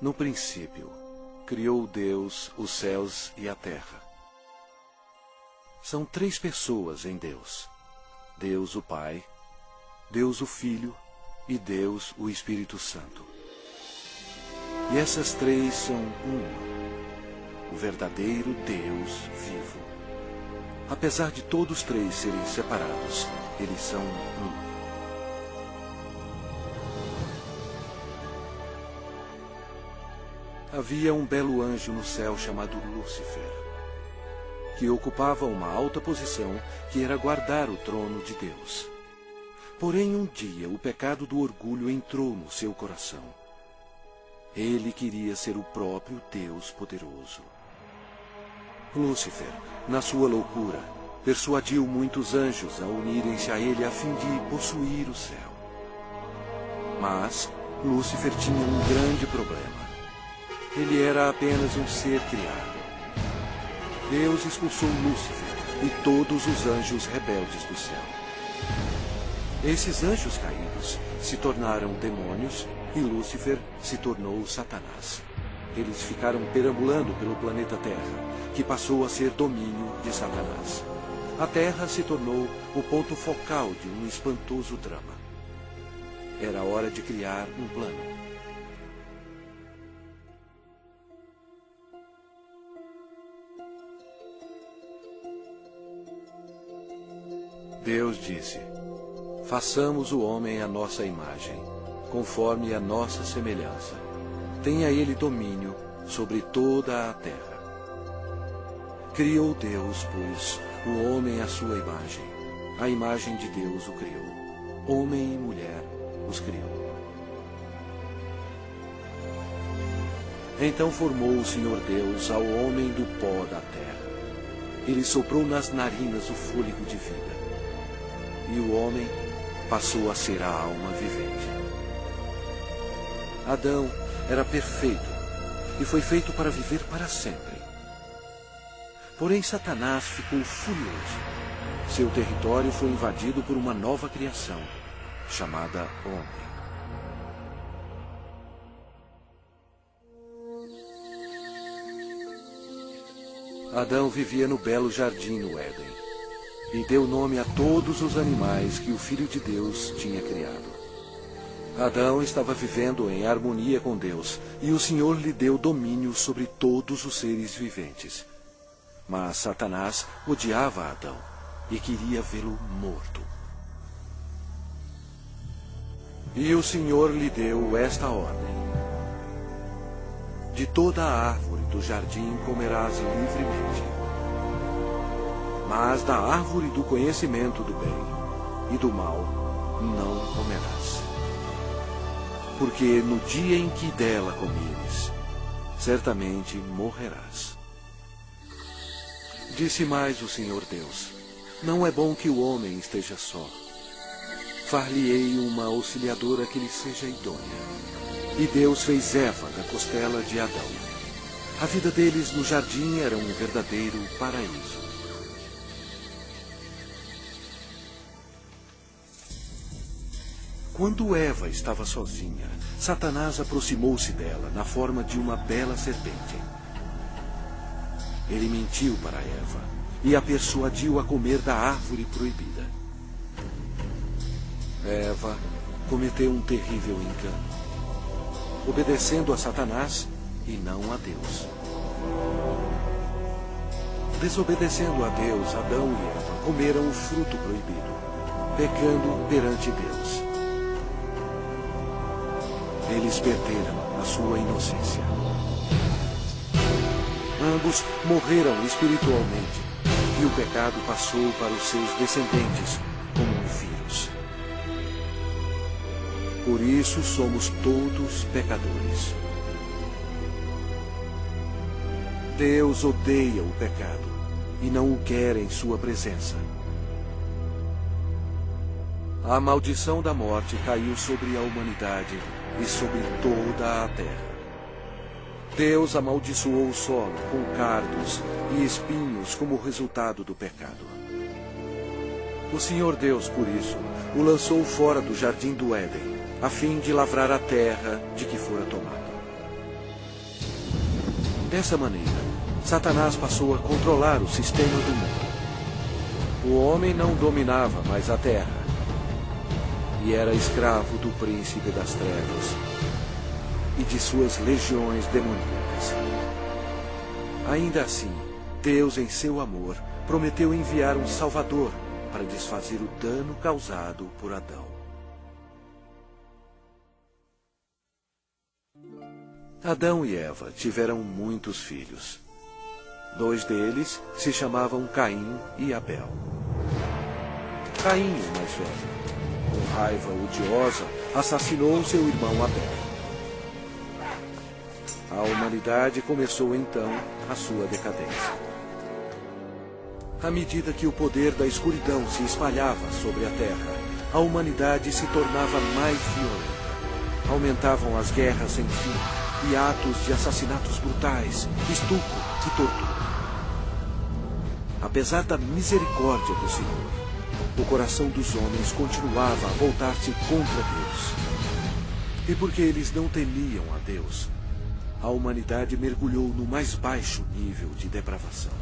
No princípio, criou Deus os céus e a terra. São três pessoas em Deus: Deus o Pai, Deus o Filho e Deus o Espírito Santo. E essas três são uma, o verdadeiro Deus vivo. Apesar de todos três serem separados, eles são um. Havia um belo anjo no céu chamado Lúcifer, que ocupava uma alta posição que era guardar o trono de Deus. Porém, um dia, o pecado do orgulho entrou no seu coração. Ele queria ser o próprio Deus poderoso. Lúcifer, na sua loucura, persuadiu muitos anjos a unirem-se a ele a fim de possuir o céu. Mas Lúcifer tinha um grande problema. Ele era apenas um ser criado. Deus expulsou Lúcifer e todos os anjos rebeldes do céu. Esses anjos caídos se tornaram demônios e Lúcifer se tornou Satanás. Eles ficaram perambulando pelo planeta Terra, que passou a ser domínio de Satanás. A Terra se tornou o ponto focal de um espantoso drama. Era hora de criar um plano. Deus disse: façamos o homem à nossa imagem, conforme a nossa semelhança. Tenha ele domínio sobre toda a terra. Criou Deus, pois, o homem à sua imagem. A imagem de Deus o criou. Homem e mulher os criou. Então formou o Senhor Deus ao homem do pó da terra. Ele soprou nas narinas o fôlego de vida. E o homem passou a ser a alma vivente. Adão era perfeito e foi feito para viver para sempre. Porém, Satanás ficou furioso. Seu território foi invadido por uma nova criação, chamada homem. Adão vivia no belo jardim no Éden e deu nome a todos os animais que o Filho de Deus tinha criado. Adão estava vivendo em harmonia com Deus, e o Senhor lhe deu domínio sobre todos os seres viventes. Mas Satanás odiava Adão e queria vê-lo morto. E o Senhor lhe deu esta ordem: de toda a árvore do jardim comerás livremente, mas da árvore do conhecimento do bem e do mal não comerás. Porque no dia em que dela comeres, certamente morrerás. Disse mais o Senhor Deus: não é bom que o homem esteja só. Far-lhe-ei uma auxiliadora que lhe seja idônea. E Deus fez Eva da costela de Adão. A vida deles no jardim era um verdadeiro paraíso. Quando Eva estava sozinha, Satanás aproximou-se dela na forma de uma bela serpente. Ele mentiu para Eva e a persuadiu a comer da árvore proibida. Eva cometeu um terrível engano, obedecendo a Satanás e não a Deus. Desobedecendo a Deus, Adão e Eva comeram o fruto proibido, pecando perante Deus. Eles perderam a sua inocência. Ambos morreram espiritualmente, e o pecado passou para os seus descendentes como um vírus. Por isso somos todos pecadores. Deus odeia o pecado e não o quer em sua presença. A maldição da morte caiu sobre a humanidade e sobre toda a terra. Deus amaldiçoou o solo com cardos e espinhos como resultado do pecado. O Senhor Deus, por isso, o lançou fora do jardim do Éden, a fim de lavrar a terra de que fora tomado. Dessa maneira, Satanás passou a controlar o sistema do mundo. O homem não dominava mais a terra e era escravo do príncipe das trevas e de suas legiões demoníacas. Ainda assim, Deus, em seu amor, prometeu enviar um Salvador para desfazer o dano causado por Adão. Adão e Eva tiveram muitos filhos. 2 deles se chamavam Caim e Abel. Caim, o mais velho, com raiva odiosa, assassinou seu irmão Abel. A humanidade começou então a sua decadência. À medida que o poder da escuridão se espalhava sobre a terra, a humanidade se tornava mais violenta. Aumentavam as guerras sem fim e atos de assassinatos brutais, estupro e tortura. Apesar da misericórdia do Senhor, o coração dos homens continuava a voltar-se contra Deus. E porque eles não temiam a Deus, a humanidade mergulhou no mais baixo nível de depravação,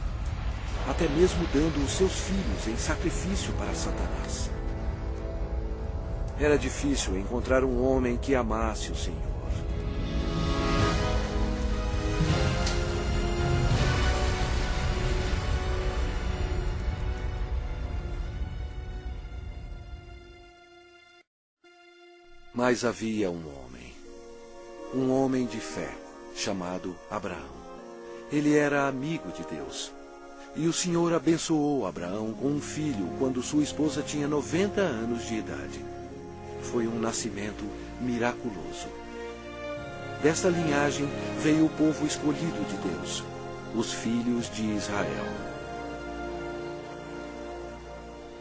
até mesmo dando os seus filhos em sacrifício para Satanás. Era difícil encontrar um homem que amasse o Senhor. Mas havia um homem de fé, chamado Abraão. Ele era amigo de Deus. E o Senhor abençoou Abraão com um filho quando sua esposa tinha 90 anos de idade. Foi um nascimento miraculoso. Desta linhagem veio o povo escolhido de Deus, os filhos de Israel.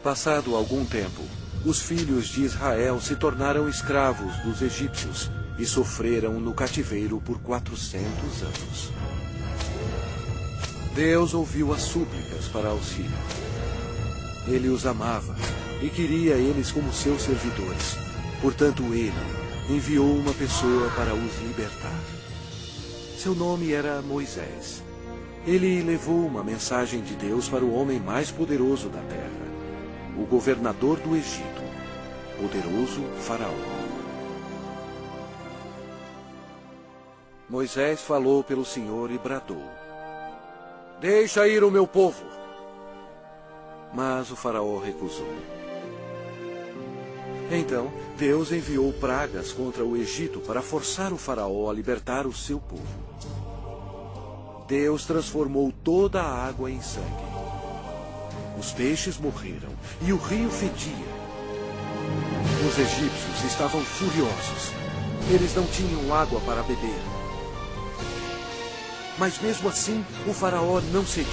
Passado algum tempo, os filhos de Israel se tornaram escravos dos egípcios e sofreram no cativeiro por 400 anos. Deus ouviu as súplicas para auxílio. Ele os amava e queria eles como seus servidores. Portanto, ele enviou uma pessoa para os libertar. Seu nome era Moisés. Ele levou uma mensagem de Deus para o homem mais poderoso da terra, o governador do Egito, poderoso Faraó. Moisés falou pelo Senhor e bradou: "Deixa ir o meu povo." Mas o Faraó recusou. Então, Deus enviou pragas contra o Egito para forçar o Faraó a libertar o seu povo. Deus transformou toda a água em sangue. Os peixes morreram e o rio fedia. Os egípcios estavam furiosos. Eles não tinham água para beber. Mas mesmo assim, o Faraó não cedia.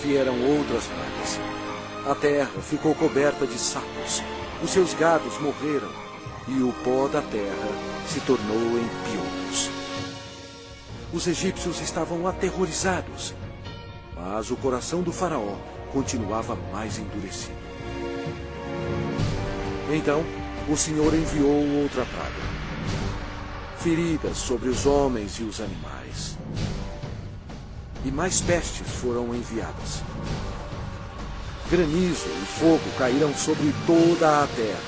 Vieram outras pragas. A terra ficou coberta de sapos. Os seus gados morreram e o pó da terra se tornou em piolhos. Os egípcios estavam aterrorizados, mas o coração do Faraó continuava mais endurecido. Então, o Senhor enviou outra praga. Feridas sobre os homens e os animais. E mais pestes foram enviadas. Granizo e fogo caíram sobre toda a terra,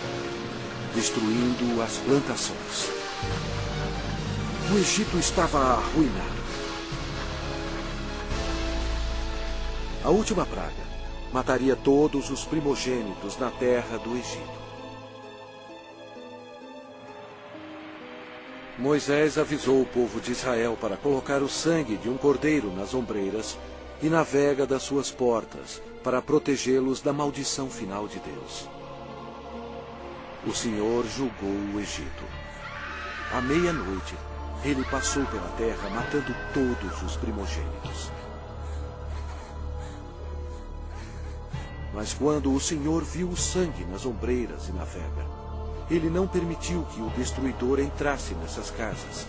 destruindo as plantações. O Egito estava arruinado. A última praga mataria todos os primogênitos na terra do Egito. Moisés avisou o povo de Israel para colocar o sangue de um cordeiro nas ombreiras e na vega das suas portas, para protegê-los da maldição final de Deus. O Senhor julgou o Egito. À meia-noite, ele passou pela terra matando todos os primogênitos. Mas quando o Senhor viu o sangue nas ombreiras e na vega, ele não permitiu que o destruidor entrasse nessas casas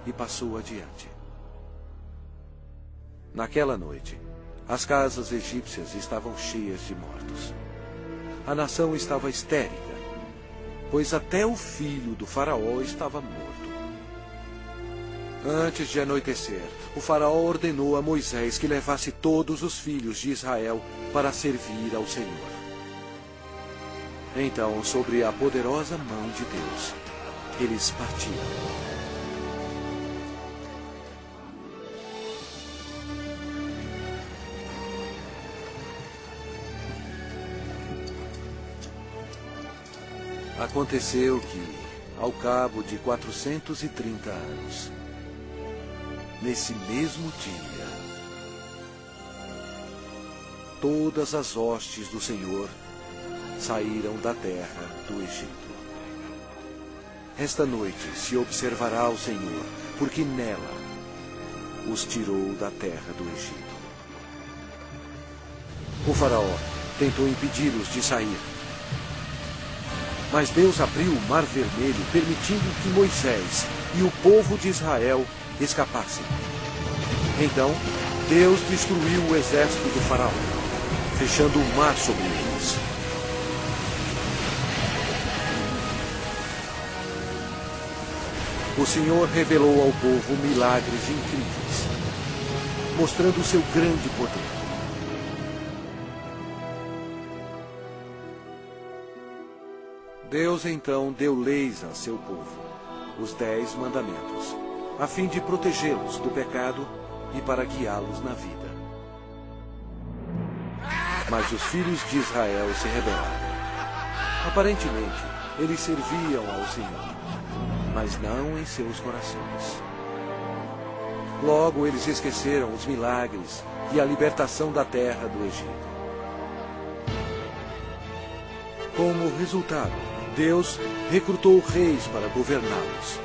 e passou adiante. Naquela noite, as casas egípcias estavam cheias de mortos. A nação estava histérica, pois até o filho do Faraó estava morto. Antes de anoitecer, o faraó ordenou a Moisés que levasse todos os filhos de Israel para servir ao Senhor. Então, sobre a poderosa mão de Deus, eles partiram. Aconteceu que, ao cabo de 430 anos, nesse mesmo dia, todas as hostes do Senhor saíram da terra do Egito. Esta noite se observará o Senhor, porque nela os tirou da terra do Egito. O faraó tentou impedi-los de sair, mas Deus abriu o Mar Vermelho, permitindo que Moisés e o povo de Israel escapassem. Então, Deus destruiu o exército do faraó, fechando o mar sobre eles. O Senhor revelou ao povo milagres incríveis, mostrando o seu grande poder. Deus então deu leis a seu povo, os 10 mandamentos, a fim de protegê-los do pecado e para guiá-los na vida. Mas os filhos de Israel se rebelaram. Aparentemente, eles serviam ao Senhor, mas não em seus corações. Logo, eles esqueceram os milagres e a libertação da terra do Egito. Como resultado, Deus recrutou reis para governá-los.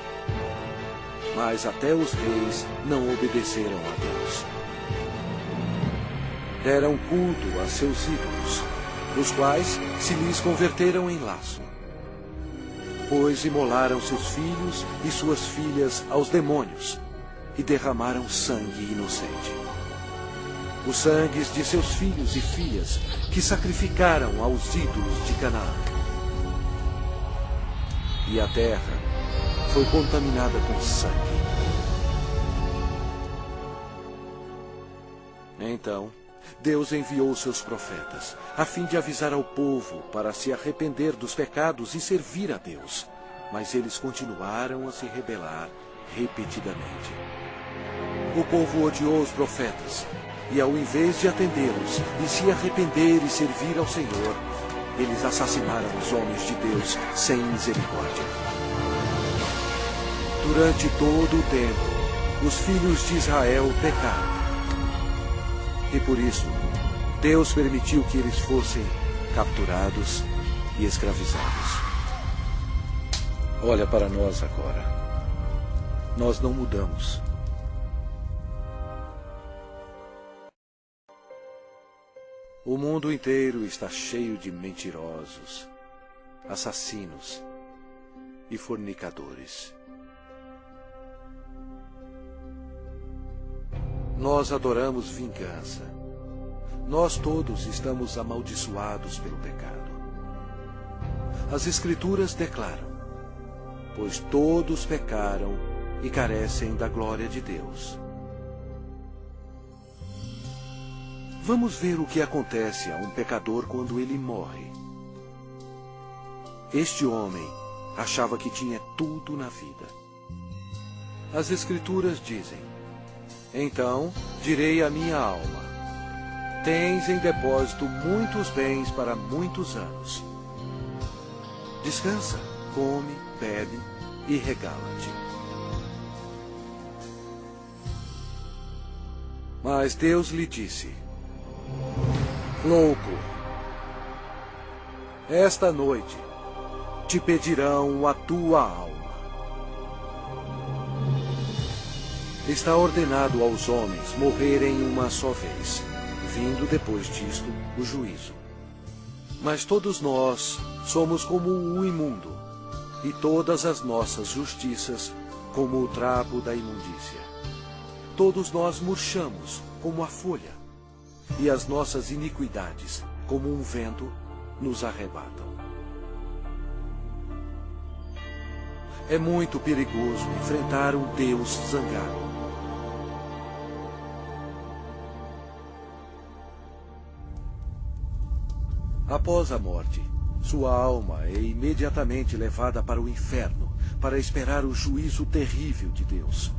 Mas até os reis não obedeceram a Deus. Deram culto a seus ídolos, os quais se lhes converteram em laço. Pois imolaram seus filhos e suas filhas aos demônios e derramaram sangue inocente. Os sangues de seus filhos e filhas que sacrificaram aos ídolos de Canaã. E a terra foi contaminada com sangue. Então, Deus enviou seus profetas, a fim de avisar ao povo para se arrepender dos pecados e servir a Deus. Mas eles continuaram a se rebelar repetidamente. O povo odiou os profetas, e ao invés de atendê-los e se arrepender e servir ao Senhor, eles assassinaram os homens de Deus sem misericórdia. Durante todo o tempo, os filhos de Israel pecaram. E por isso, Deus permitiu que eles fossem capturados e escravizados. Olha para nós agora. Nós não mudamos. O mundo inteiro está cheio de mentirosos, assassinos e fornicadores. Nós adoramos vingança. Nós todos estamos amaldiçoados pelo pecado. As Escrituras declaram: pois todos pecaram e carecem da glória de Deus. Vamos ver o que acontece a um pecador quando ele morre. Este homem achava que tinha tudo na vida. As Escrituras dizem: então direi à minha alma: tens em depósito muitos bens para muitos anos. Descansa, come, bebe e regala-te. Mas Deus lhe disse: louco, esta noite te pedirão a tua alma. Está ordenado aos homens morrerem uma só vez, vindo depois disto o juízo. Mas todos nós somos como o imundo, e todas as nossas justiças como o trapo da imundícia. Todos nós murchamos como a folha, e as nossas iniquidades, como um vento, nos arrebatam. É muito perigoso enfrentar um Deus zangado. Após a morte, sua alma é imediatamente levada para o inferno para esperar o juízo terrível de Deus.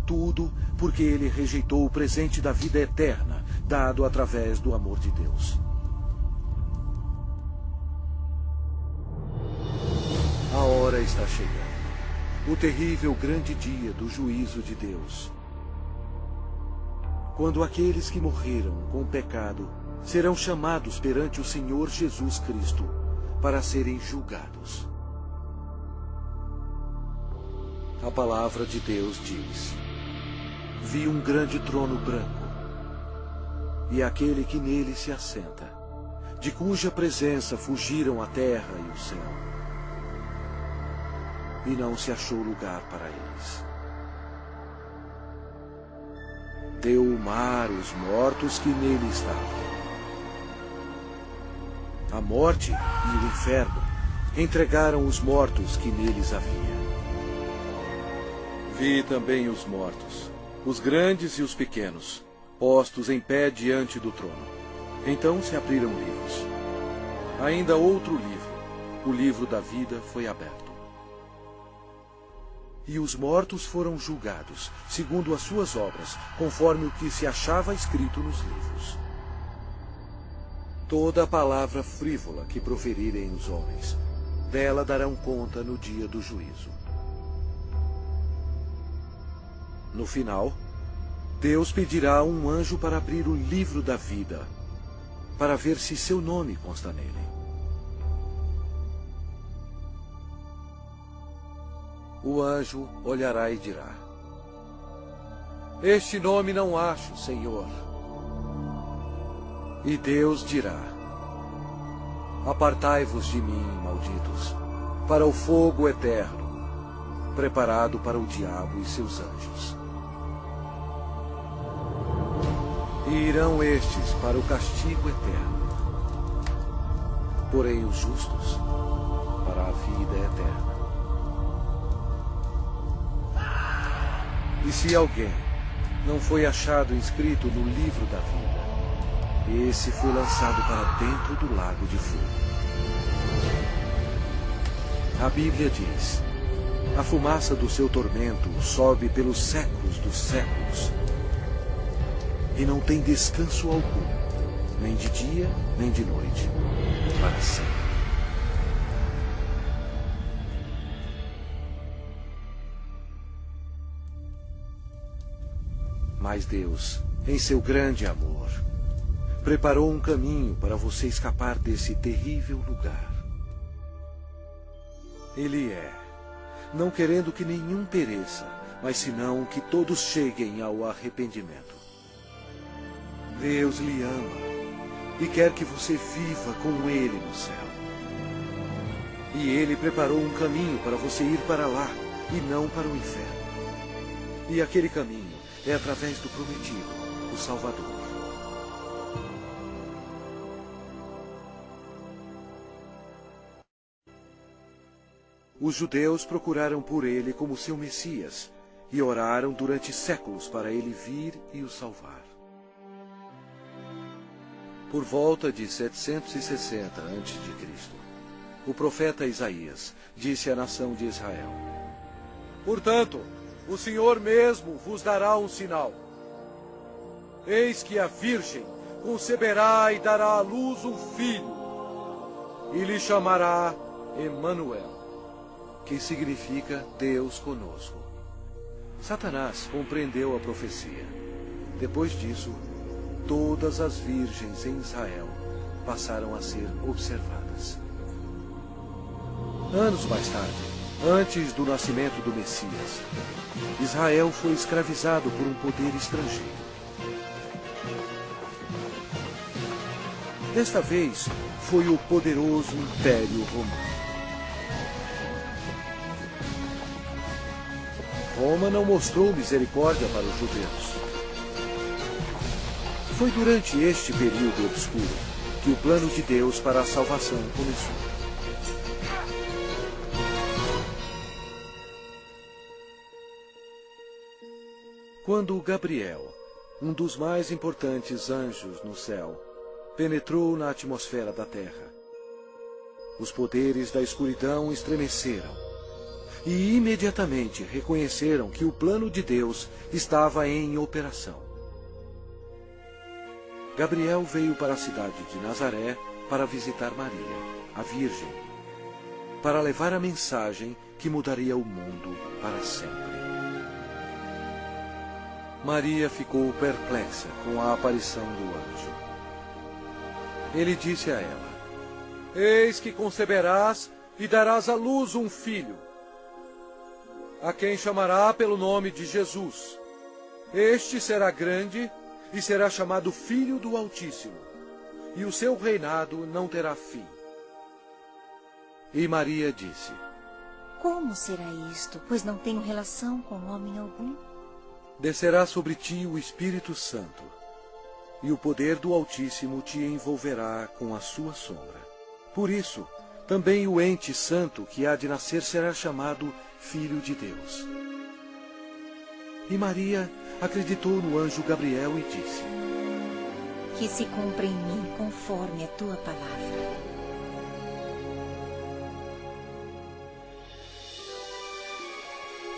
Tudo porque ele rejeitou o presente da vida eterna, dado através do amor de Deus. A hora está chegando. O terrível grande dia do juízo de Deus. Quando aqueles que morreram com o pecado serão chamados perante o Senhor Jesus Cristo para serem julgados. A palavra de Deus diz: vi um grande trono branco, e aquele que nele se assenta, de cuja presença fugiram a terra e o céu, e não se achou lugar para eles. Deu o mar os mortos que nele estavam. A morte e o inferno entregaram os mortos que neles havia. Vi também os mortos, os grandes e os pequenos, postos em pé diante do trono. Então se abriram livros. Ainda outro livro, o livro da vida, foi aberto. E os mortos foram julgados, segundo as suas obras, conforme o que se achava escrito nos livros. Toda palavra frívola que proferirem os homens, dela darão conta no dia do juízo. No final, Deus pedirá a um anjo para abrir o livro da vida, para ver se seu nome consta nele. O anjo olhará e dirá: este nome não acho, Senhor. E Deus dirá: apartai-vos de mim, malditos, para o fogo eterno, preparado para o diabo e seus anjos. E irão estes para o castigo eterno, porém os justos para a vida eterna. E se alguém não foi achado inscrito no livro da vida, esse foi lançado para dentro do lago de fogo. A Bíblia diz: a fumaça do seu tormento sobe pelos séculos dos séculos, e não tem descanso algum, nem de dia, nem de noite, para sempre. Mas Deus, em seu grande amor, preparou um caminho para você escapar desse terrível lugar. Ele não querendo que nenhum pereça, mas senão que todos cheguem ao arrependimento. Deus lhe ama e quer que você viva com Ele no céu. E Ele preparou um caminho para você ir para lá e não para o inferno. E aquele caminho é através do prometido, o Salvador. Os judeus procuraram por ele como seu Messias e oraram durante séculos para ele vir e o salvar. Por volta de 760 a.C., o profeta Isaías disse à nação de Israel: portanto, o Senhor mesmo vos dará um sinal. Eis que a virgem conceberá e dará à luz um filho, e lhe chamará Emanuel, que significa Deus conosco. Satanás compreendeu a profecia. Depois disso, todas as virgens em Israel passaram a ser observadas. Anos mais tarde, antes do nascimento do Messias, Israel foi escravizado por um poder estrangeiro. Desta vez, foi o poderoso Império Romano. Roma não mostrou misericórdia para os judeus. Foi durante este período obscuro que o plano de Deus para a salvação começou. Quando Gabriel, um dos mais importantes anjos no céu, penetrou na atmosfera da terra, os poderes da escuridão estremeceram e imediatamente reconheceram que o plano de Deus estava em operação. Gabriel veio para a cidade de Nazaré para visitar Maria, a Virgem, para levar a mensagem que mudaria o mundo para sempre. Maria ficou perplexa com a aparição do anjo. Ele disse a ela: Eis que conceberás e darás à luz um filho, a quem chamará pelo nome de Jesus. Este será grande e será chamado Filho do Altíssimo, e o seu reinado não terá fim. E Maria disse: Como será isto, pois não tenho relação com homem algum? Descerá sobre ti o Espírito Santo, e o poder do Altíssimo te envolverá com a sua sombra. Por isso, também o ente santo que há de nascer será chamado Filho de Deus. E Maria acreditou no anjo Gabriel e disse: Que se cumpra em mim conforme a tua palavra.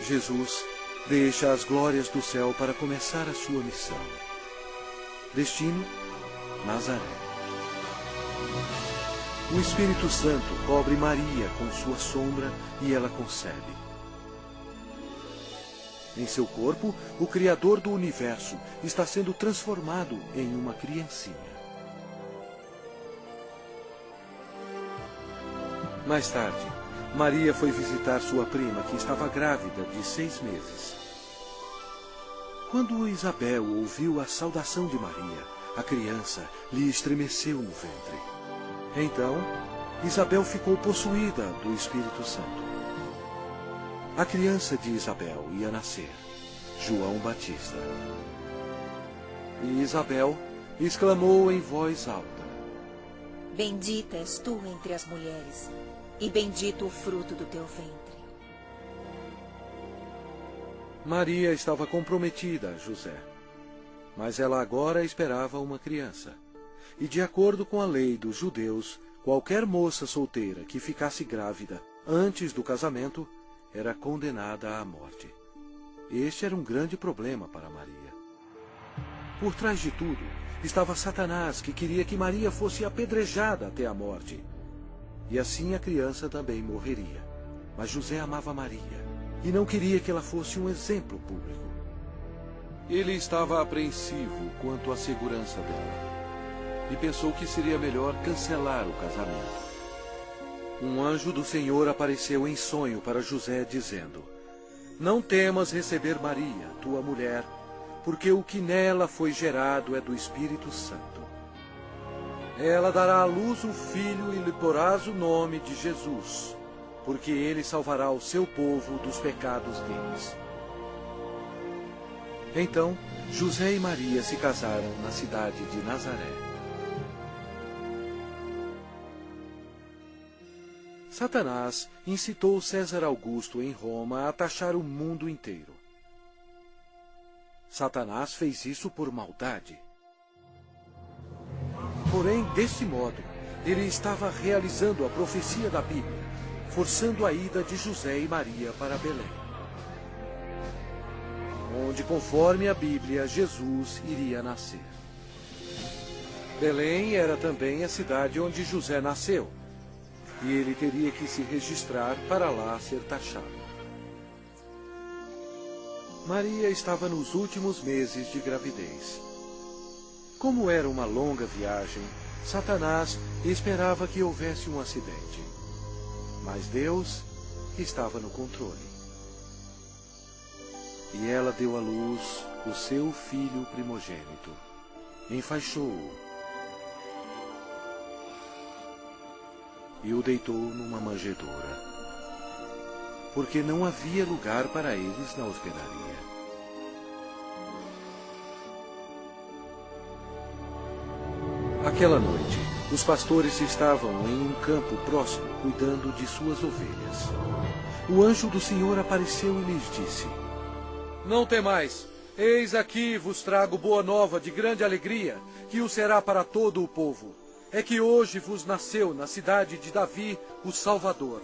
Jesus deixa as glórias do céu para começar a sua missão. Destino: Nazaré. O Espírito Santo cobre Maria com sua sombra e ela concebe. Em seu corpo, o Criador do universo está sendo transformado em uma criancinha. Mais tarde, Maria foi visitar sua prima, que estava grávida de 6 meses. Quando Isabel ouviu a saudação de Maria, a criança lhe estremeceu no ventre. Então, Isabel ficou possuída do Espírito Santo. A criança de Isabel ia nascer, João Batista. E Isabel exclamou em voz alta: Bendita és tu entre as mulheres, e bendito o fruto do teu ventre. Maria estava comprometida a José, mas ela agora esperava uma criança. E de acordo com a lei dos judeus, qualquer moça solteira que ficasse grávida antes do casamento era condenada à morte. Este era um grande problema para Maria. Por trás de tudo estava Satanás, que queria que Maria fosse apedrejada até a morte. E assim a criança também morreria. Mas José amava Maria e não queria que ela fosse um exemplo público. Ele estava apreensivo quanto à segurança dela e pensou que seria melhor cancelar o casamento. Um anjo do Senhor apareceu em sonho para José, dizendo: Não temas receber Maria, tua mulher, porque o que nela foi gerado é do Espírito Santo. Ela dará à luz um filho e lhe porás o nome de Jesus, porque ele salvará o seu povo dos pecados deles. Então, José e Maria se casaram na cidade de Nazaré. Satanás incitou César Augusto em Roma a taxar o mundo inteiro. Satanás fez isso por maldade. Porém, desse modo, ele estava realizando a profecia da Bíblia, forçando a ida de José e Maria para Belém, onde, conforme a Bíblia, Jesus iria nascer. Belém era também a cidade onde José nasceu, e ele teria que se registrar para lá ser taxado. Maria estava nos últimos meses de gravidez. Como era uma longa viagem, Satanás esperava que houvesse um acidente. Mas Deus estava no controle. E ela deu à luz o seu filho primogênito. Enfaixou-o e o deitou numa manjedoura, porque não havia lugar para eles na hospedaria. Aquela noite, os pastores estavam em um campo próximo, cuidando de suas ovelhas. O anjo do Senhor apareceu e lhes disse: Não temais, Eis aqui vos trago boa nova de grande alegria, que o será para todo o povo. É que hoje vos nasceu na cidade de Davi o Salvador,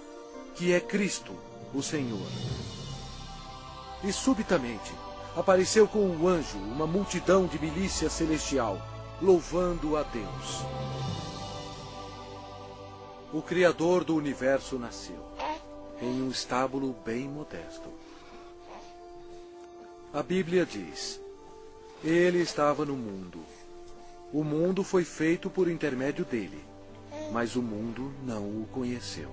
que é Cristo, o Senhor. E subitamente apareceu com o anjo uma multidão de milícia celestial, louvando a Deus. O Criador do universo nasceu, em um estábulo bem modesto. A Bíblia diz: Ele estava no mundo. O mundo foi feito por intermédio dele, mas o mundo não o conheceu.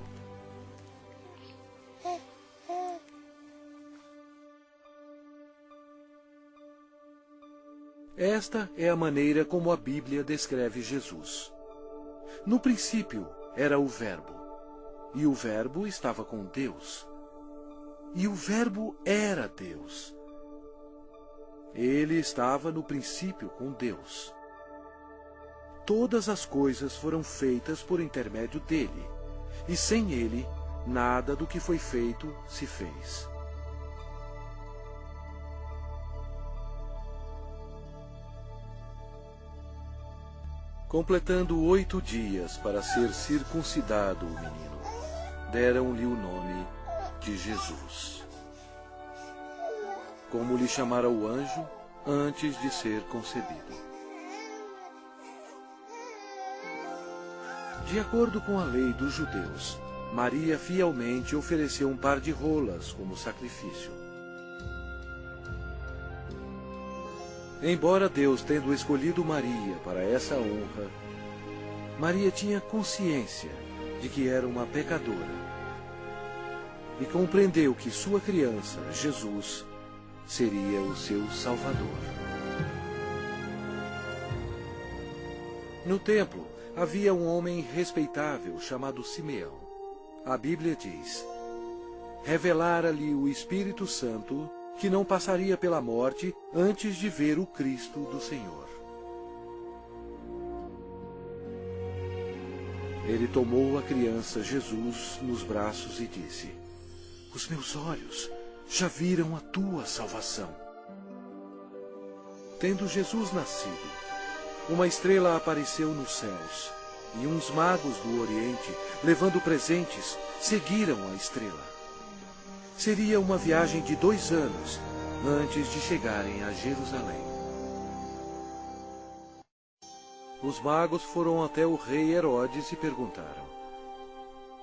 Esta é a maneira como a Bíblia descreve Jesus. No princípio era o Verbo, e o Verbo estava com Deus, e o Verbo era Deus. Ele estava no princípio com Deus. Todas as coisas foram feitas por intermédio dele, e sem ele, nada do que foi feito se fez. Completando 8 dias para ser circuncidado o menino, deram-lhe o nome de Jesus, como lhe chamara o anjo antes de ser concebido. De acordo com a lei dos judeus, Maria fielmente ofereceu um par de rolas como sacrifício. Embora Deus tendo escolhido Maria para essa honra, Maria tinha consciência de que era uma pecadora e compreendeu que sua criança, Jesus, seria o seu Salvador. No templo havia um homem respeitável chamado Simeão. A Bíblia diz: revelara-lhe o Espírito Santo que não passaria pela morte antes de ver o Cristo do Senhor. Ele tomou a criança Jesus nos braços e disse: os meus olhos já viram a tua salvação. Tendo Jesus nascido, uma estrela apareceu nos céus, e uns magos do Oriente, levando presentes, seguiram a estrela. Seria uma viagem de 2 anos antes de chegarem a Jerusalém. Os magos foram até o rei Herodes e perguntaram: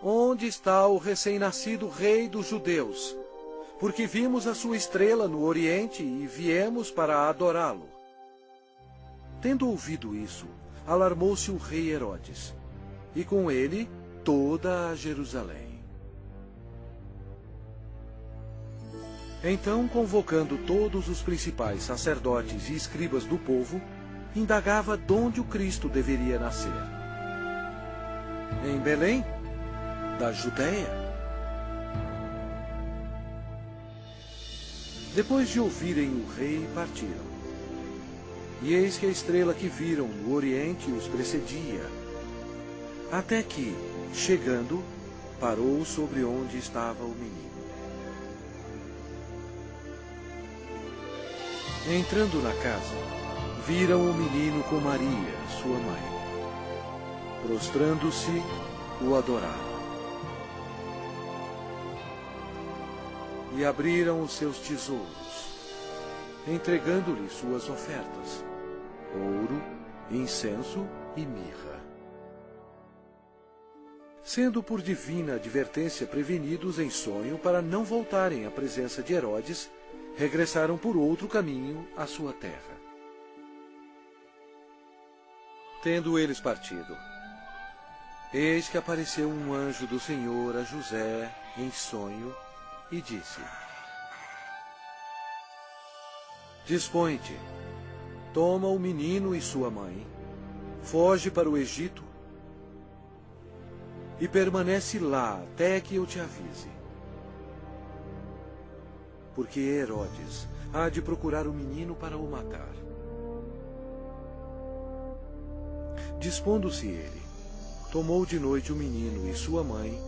onde está o recém-nascido rei dos judeus? Porque vimos a sua estrela no Oriente e viemos para adorá-lo. Tendo ouvido isso, alarmou-se o rei Herodes, e com ele toda a Jerusalém. Então, convocando todos os principais sacerdotes e escribas do povo, indagava donde o Cristo deveria nascer. Em Belém, da Judéia. Depois de ouvirem o rei, partiram. E eis que a estrela que viram no Oriente os precedia, até que, chegando, parou sobre onde estava o menino. Entrando na casa, viram o menino com Maria, sua mãe. Prostrando-se, o adoraram. E abriram os seus tesouros, entregando-lhe suas ofertas: ouro, incenso e mirra. Sendo por divina advertência prevenidos em sonho para não voltarem à presença de Herodes, regressaram por outro caminho à sua terra. Tendo eles partido, eis que apareceu um anjo do Senhor a José em sonho e disse: dispõe-te, toma o menino e sua mãe, foge para o Egito e permanece lá até que eu te avise. Porque Herodes há de procurar o menino para o matar. Dispondo-se ele, tomou de noite o menino e sua mãe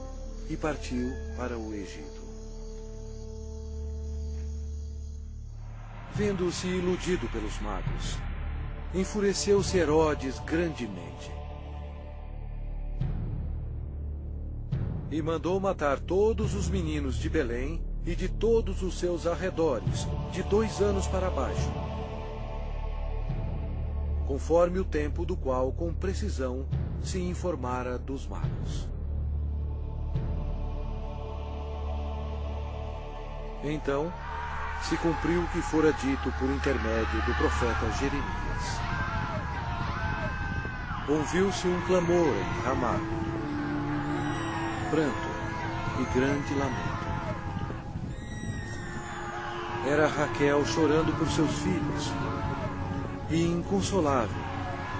e partiu para o Egito. Vendo-se iludido pelos magos, enfureceu-se Herodes grandemente e mandou matar todos os meninos de Belém e de todos os seus arredores, de 2 anos para baixo, conforme o tempo do qual com precisão se informara dos magos. Então se cumpriu o que fora dito por intermédio do profeta Jeremias. Ouviu-se um clamor em Ramá, pranto e grande lamento. Era Raquel chorando por seus filhos, e inconsolável,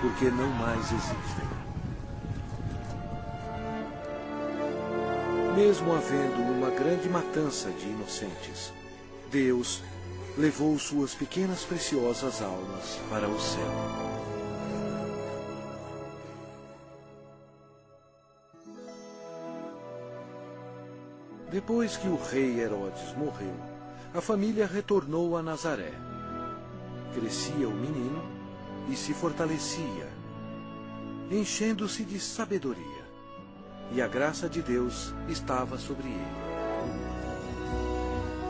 porque não mais existem. Mesmo havendo uma grande matança de inocentes, Deus levou suas pequenas preciosas almas para o céu. Depois que o rei Herodes morreu, a família retornou a Nazaré. Crescia o menino e se fortalecia, enchendo-se de sabedoria, e a graça de Deus estava sobre ele.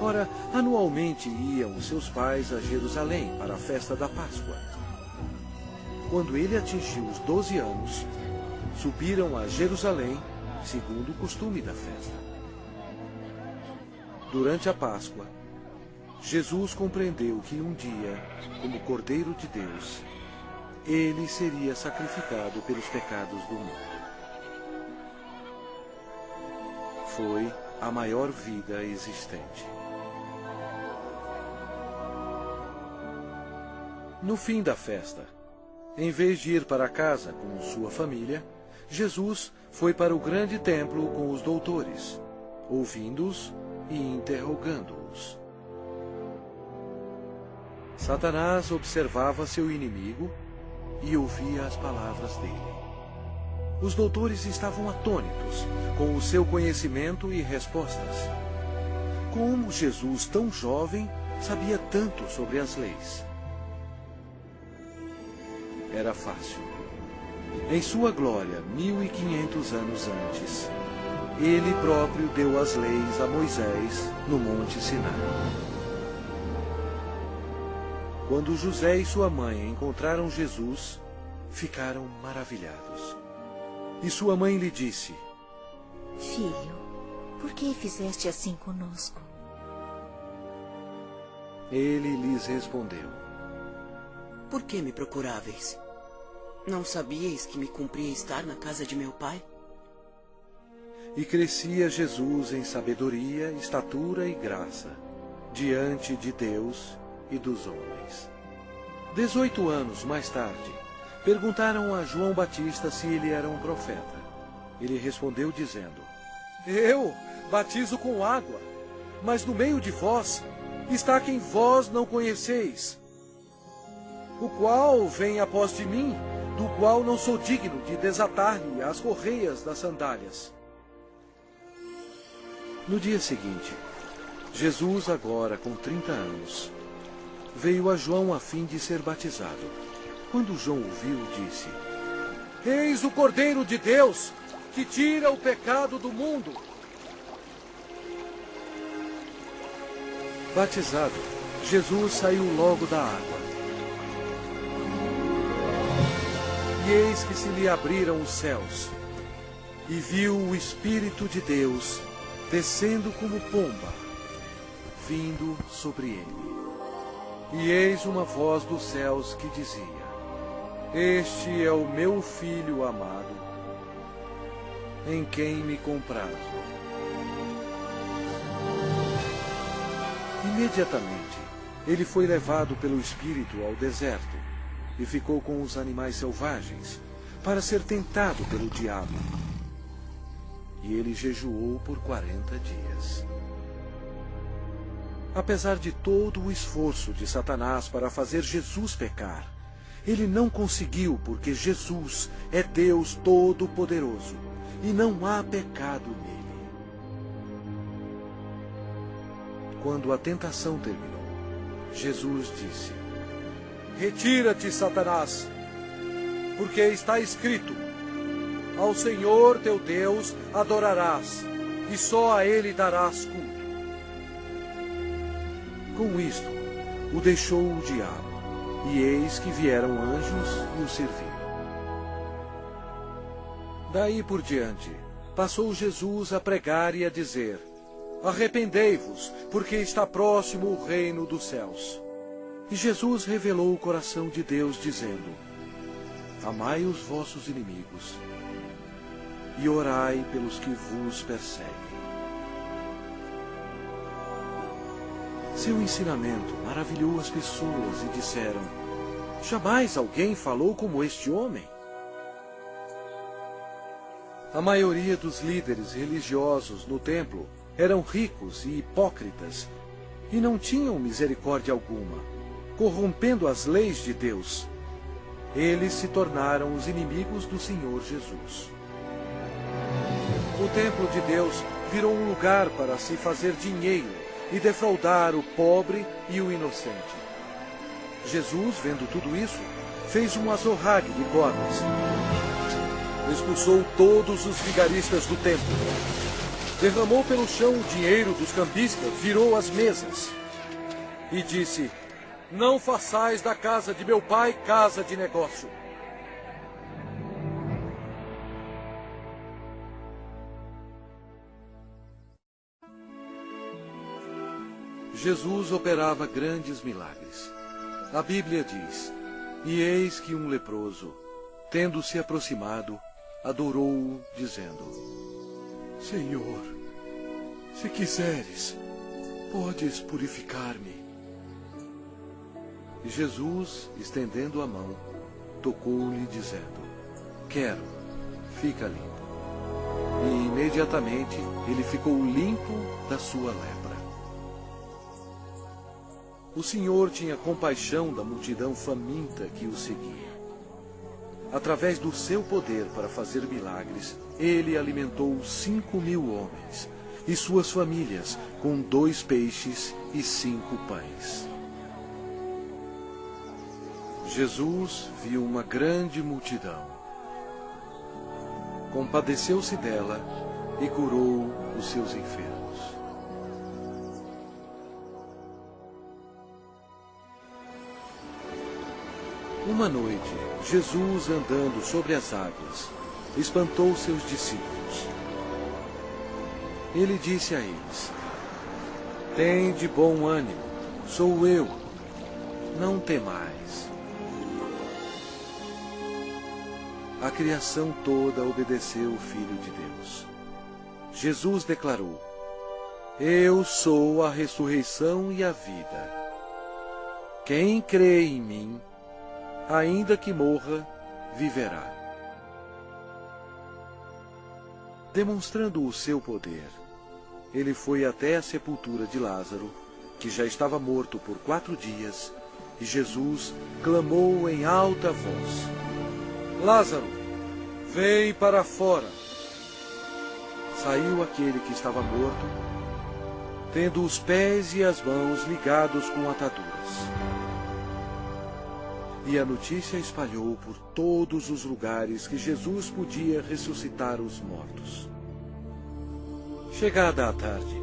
Ora, anualmente iam seus pais a Jerusalém para a festa da Páscoa. Quando ele atingiu os 12 anos, subiram a Jerusalém, segundo o costume da festa. Durante a Páscoa, Jesus compreendeu que um dia, como Cordeiro de Deus, ele seria sacrificado pelos pecados do mundo. Foi a maior vida existente. No fim da festa, em vez de ir para casa com sua família, Jesus foi para o grande templo com os doutores, ouvindo-os e interrogando-os. Satanás observava seu inimigo e ouvia as palavras dele. Os doutores estavam atônitos com o seu conhecimento e respostas. Como Jesus, tão jovem, sabia tanto sobre as leis? Era fácil. Em sua glória, 1500 anos antes, ele próprio deu as leis a Moisés no Monte Sinai. Quando José e sua mãe encontraram Jesus, ficaram maravilhados. E sua mãe lhe disse: Filho, por que fizeste assim conosco? Ele lhes respondeu: Por que me procuráveis? Não sabíeis que me cumpria estar na casa de meu pai? E crescia Jesus em sabedoria, estatura e graça, diante de Deus e dos homens. 18 anos mais tarde, perguntaram a João Batista se ele era um profeta. Ele respondeu dizendo: Eu batizo com água, mas no meio de vós está quem vós não conheceis, o qual vem após de mim, do qual não sou digno de desatar-lhe as correias das sandálias. No dia seguinte, Jesus, agora com 30 anos, veio a João a fim de ser batizado. Quando João o viu, disse: Eis o Cordeiro de Deus, que tira o pecado do mundo. Batizado, Jesus saiu logo da água. E eis que se lhe abriram os céus, e viu o Espírito de Deus descendo como pomba, vindo sobre ele. E eis uma voz dos céus que dizia: Este é o meu Filho amado, em quem me comprazo. Imediatamente, ele foi levado pelo Espírito ao deserto e ficou com os animais selvagens, para ser tentado pelo diabo. E ele jejuou por 40 dias. Apesar de todo o esforço de Satanás para fazer Jesus pecar, ele não conseguiu, porque Jesus é Deus Todo-Poderoso e não há pecado nele. Quando a tentação terminou, Jesus disse: Retira-te, Satanás, porque está escrito: Ao Senhor teu Deus adorarás, e só a Ele darás culto. Com isto, o deixou o diabo, e eis que vieram anjos e o serviram. Daí por diante, passou Jesus a pregar e a dizer: Arrependei-vos, porque está próximo o reino dos céus. E Jesus revelou o coração de Deus, dizendo: Amai os vossos inimigos, e orai pelos que vos perseguem. Seu ensinamento maravilhou as pessoas e disseram: Jamais alguém falou como este homem. A maioria dos líderes religiosos no templo eram ricos e hipócritas e não tinham misericórdia alguma, corrompendo as leis de Deus. Eles se tornaram os inimigos do Senhor Jesus. O templo de Deus virou um lugar para se fazer dinheiro e defraudar o pobre e o inocente. Jesus, vendo tudo isso, fez um azorrague de cordas. Expulsou todos os vigaristas do templo. Derramou pelo chão o dinheiro dos cambistas, virou as mesas. E disse: Não façais da casa de meu pai casa de negócio. Jesus operava grandes milagres. A Bíblia diz: E eis que um leproso, tendo se aproximado, adorou-o, dizendo: Senhor, se quiseres, podes purificar-me. E Jesus, estendendo a mão, tocou-lhe, dizendo: Quero, fica limpo. E imediatamente ele ficou limpo da sua lepra. O Senhor tinha compaixão da multidão faminta que o seguia. Através do seu poder para fazer milagres, ele alimentou 5.000 homens e suas famílias com 2 peixes e 5 pães. Jesus viu uma grande multidão. Compadeceu-se dela e curou os seus enfermos. Uma noite, Jesus, andando sobre as águas, espantou seus discípulos. Ele disse a eles: Tende bom ânimo, sou eu, não temais. A criação toda obedeceu o Filho de Deus. Jesus declarou: Eu sou a ressurreição e a vida. Quem crê em mim, ainda que morra, viverá. Demonstrando o seu poder, ele foi até a sepultura de Lázaro, que já estava morto por 4 dias, e Jesus clamou em alta voz: Lázaro, vem para fora. Saiu aquele que estava morto, tendo os pés e as mãos ligados com ataduras. E a notícia espalhou por todos os lugares que Jesus podia ressuscitar os mortos. Chegada a tarde,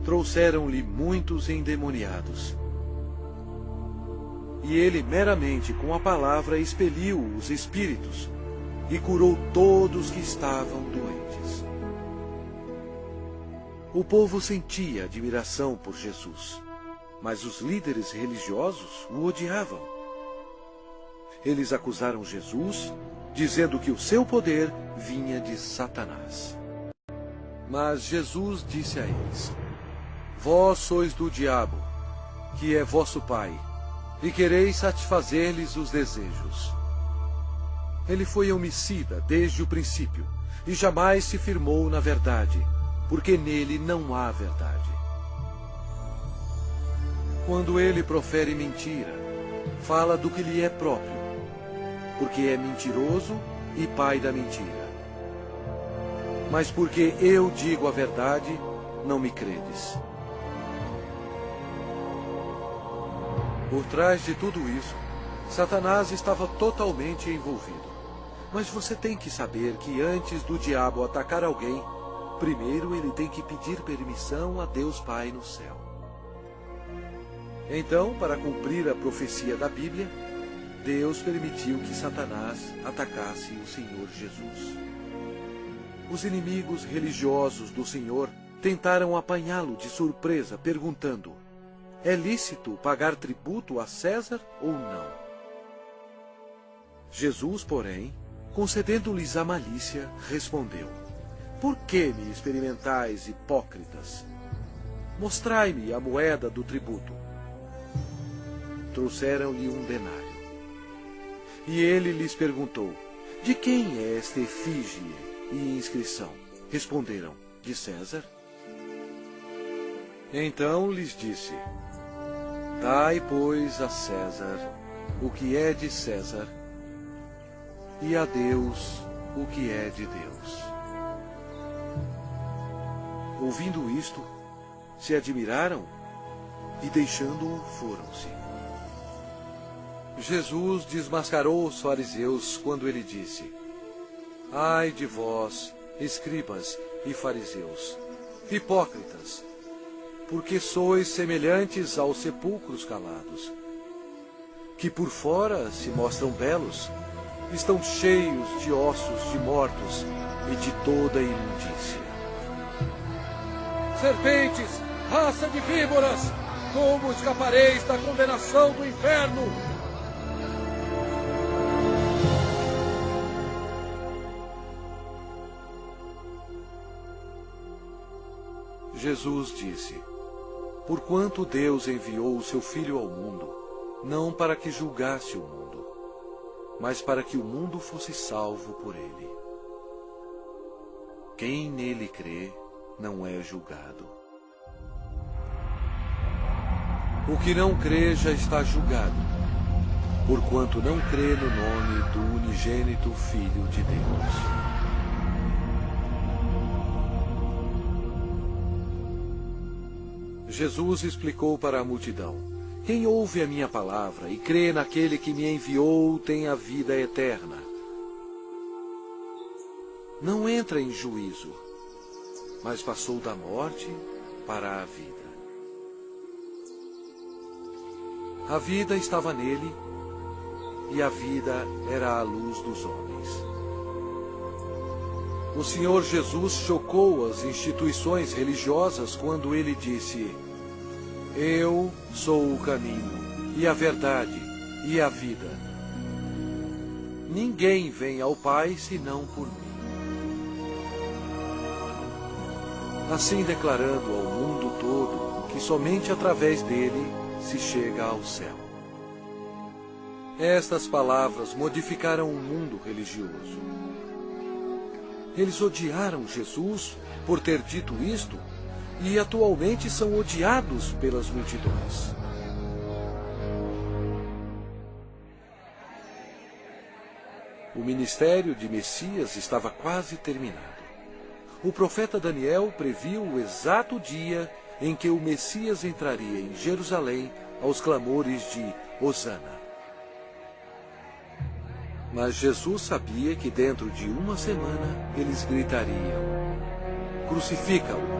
trouxeram-lhe muitos endemoniados. E ele meramente com a palavra expeliu os espíritos e curou todos que estavam doentes. O povo sentia admiração por Jesus, mas os líderes religiosos o odiavam. Eles acusaram Jesus, dizendo que o seu poder vinha de Satanás. Mas Jesus disse a eles: Vós sois do diabo, que é vosso pai, e quereis satisfazer-lhes os desejos. Ele foi homicida desde o princípio, e jamais se firmou na verdade, porque nele não há verdade. Quando ele profere mentira, fala do que lhe é próprio, porque é mentiroso e pai da mentira. Mas porque eu digo a verdade, não me credes. Por trás de tudo isso, Satanás estava totalmente envolvido. Mas você tem que saber que antes do diabo atacar alguém, primeiro ele tem que pedir permissão a Deus Pai no céu. Então, para cumprir a profecia da Bíblia, Deus permitiu que Satanás atacasse o Senhor Jesus. Os inimigos religiosos do Senhor tentaram apanhá-lo de surpresa, perguntando: é lícito pagar tributo a César ou não? Jesus, porém, concedendo-lhes a malícia, respondeu: por que me experimentais, hipócritas? Mostrai-me a moeda do tributo. Trouxeram-lhe um denário. E ele lhes perguntou: de quem é esta efígie e inscrição? Responderam: de César. Então lhes disse: dai, pois, a César o que é de César, e a Deus o que é de Deus. Ouvindo isto, se admiraram e, deixando-o, foram-se. Jesus desmascarou os fariseus quando ele disse: ai de vós, escribas e fariseus, hipócritas, porque sois semelhantes aos sepulcros calados, que por fora se mostram belos, estão cheios de ossos de mortos e de toda imundícia. Serpentes, raça de víboras, como escapareis da condenação do inferno? Jesus disse: porquanto Deus enviou o seu Filho ao mundo, não para que julgasse o mundo, mas para que o mundo fosse salvo por ele. Quem nele crê não é julgado. O que não crê já está julgado, porquanto não crê no nome do unigênito Filho de Deus. Jesus explicou para a multidão: quem ouve a minha palavra e crê naquele que me enviou tem a vida eterna. Não entra em juízo, mas passou da morte para a vida. A vida estava nele, e a vida era a luz dos homens. O Senhor Jesus chocou as instituições religiosas quando ele disse: eu sou o caminho, e a verdade, e a vida. Ninguém vem ao Pai senão por mim. Assim declarando ao mundo todo que somente através dele se chega ao céu. Estas palavras modificaram o mundo religioso. Eles odiaram Jesus por ter dito isto e atualmente são odiados pelas multidões. O ministério de Messias estava quase terminado. O profeta Daniel previu o exato dia em que o Messias entraria em Jerusalém aos clamores de Hosana. Mas Jesus sabia que dentro de uma semana eles gritariam: crucifica-o!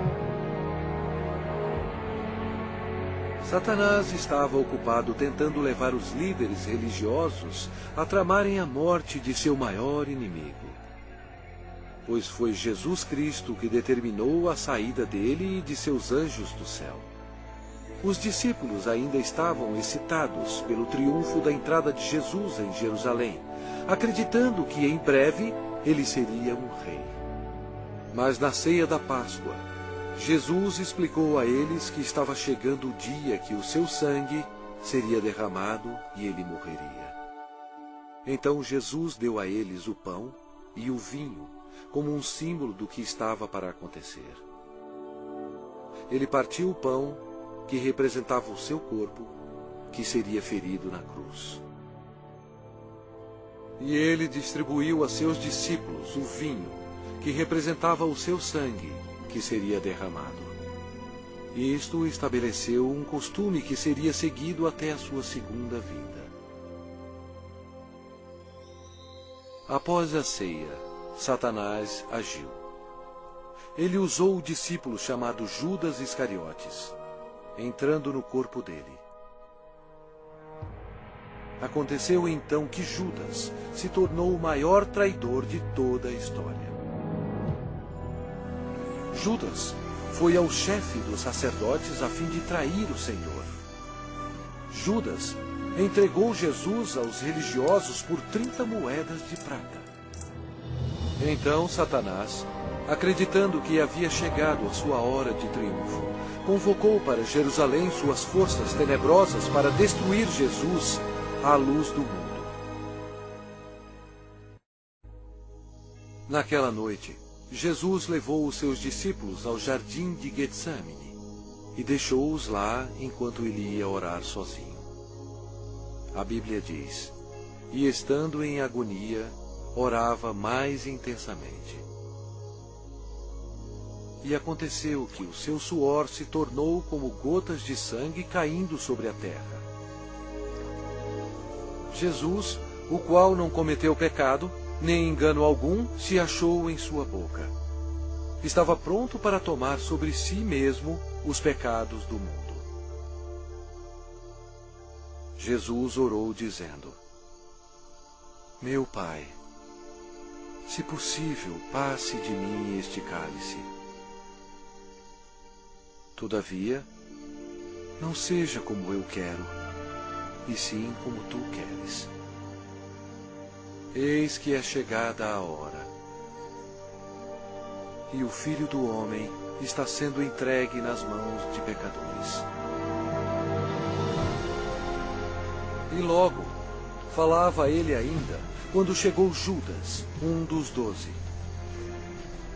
Satanás estava ocupado tentando levar os líderes religiosos a tramarem a morte de seu maior inimigo. Pois foi Jesus Cristo que determinou a saída dele e de seus anjos do céu. Os discípulos ainda estavam excitados pelo triunfo da entrada de Jesus em Jerusalém, acreditando que em breve ele seria um rei. Mas na ceia da Páscoa, Jesus explicou a eles que estava chegando o dia que o seu sangue seria derramado e ele morreria. Então Jesus deu a eles o pão e o vinho, como um símbolo do que estava para acontecer. Ele partiu o pão, que representava o seu corpo, que seria ferido na cruz. E ele distribuiu a seus discípulos o vinho, que representava o seu sangue, que seria derramado. Isto estabeleceu um costume que seria seguido até a sua segunda vinda. Após a ceia, Satanás agiu. Ele usou o discípulo chamado Judas Iscariotes, entrando no corpo dele. Aconteceu então que Judas se tornou o maior traidor de toda a história. Judas foi ao chefe dos sacerdotes a fim de trair o Senhor. Judas entregou Jesus aos religiosos por 30 moedas de prata. Então Satanás, acreditando que havia chegado a sua hora de triunfo, convocou para Jerusalém suas forças tenebrosas para destruir Jesus à luz do mundo. Naquela noite, Jesus levou os seus discípulos ao jardim de Getsemane e deixou-os lá enquanto ele ia orar sozinho. A Bíblia diz: e estando em agonia, orava mais intensamente. E aconteceu que o seu suor se tornou como gotas de sangue caindo sobre a terra. Jesus, o qual não cometeu pecado, nem engano algum se achou em sua boca. Estava pronto para tomar sobre si mesmo os pecados do mundo. Jesus orou dizendo: meu Pai, se possível, passe de mim este cálice. Todavia, não seja como eu quero, e sim como tu queres. Eis que é chegada a hora, e o Filho do Homem está sendo entregue nas mãos de pecadores. E logo, falava ele ainda, quando chegou Judas, um dos 12.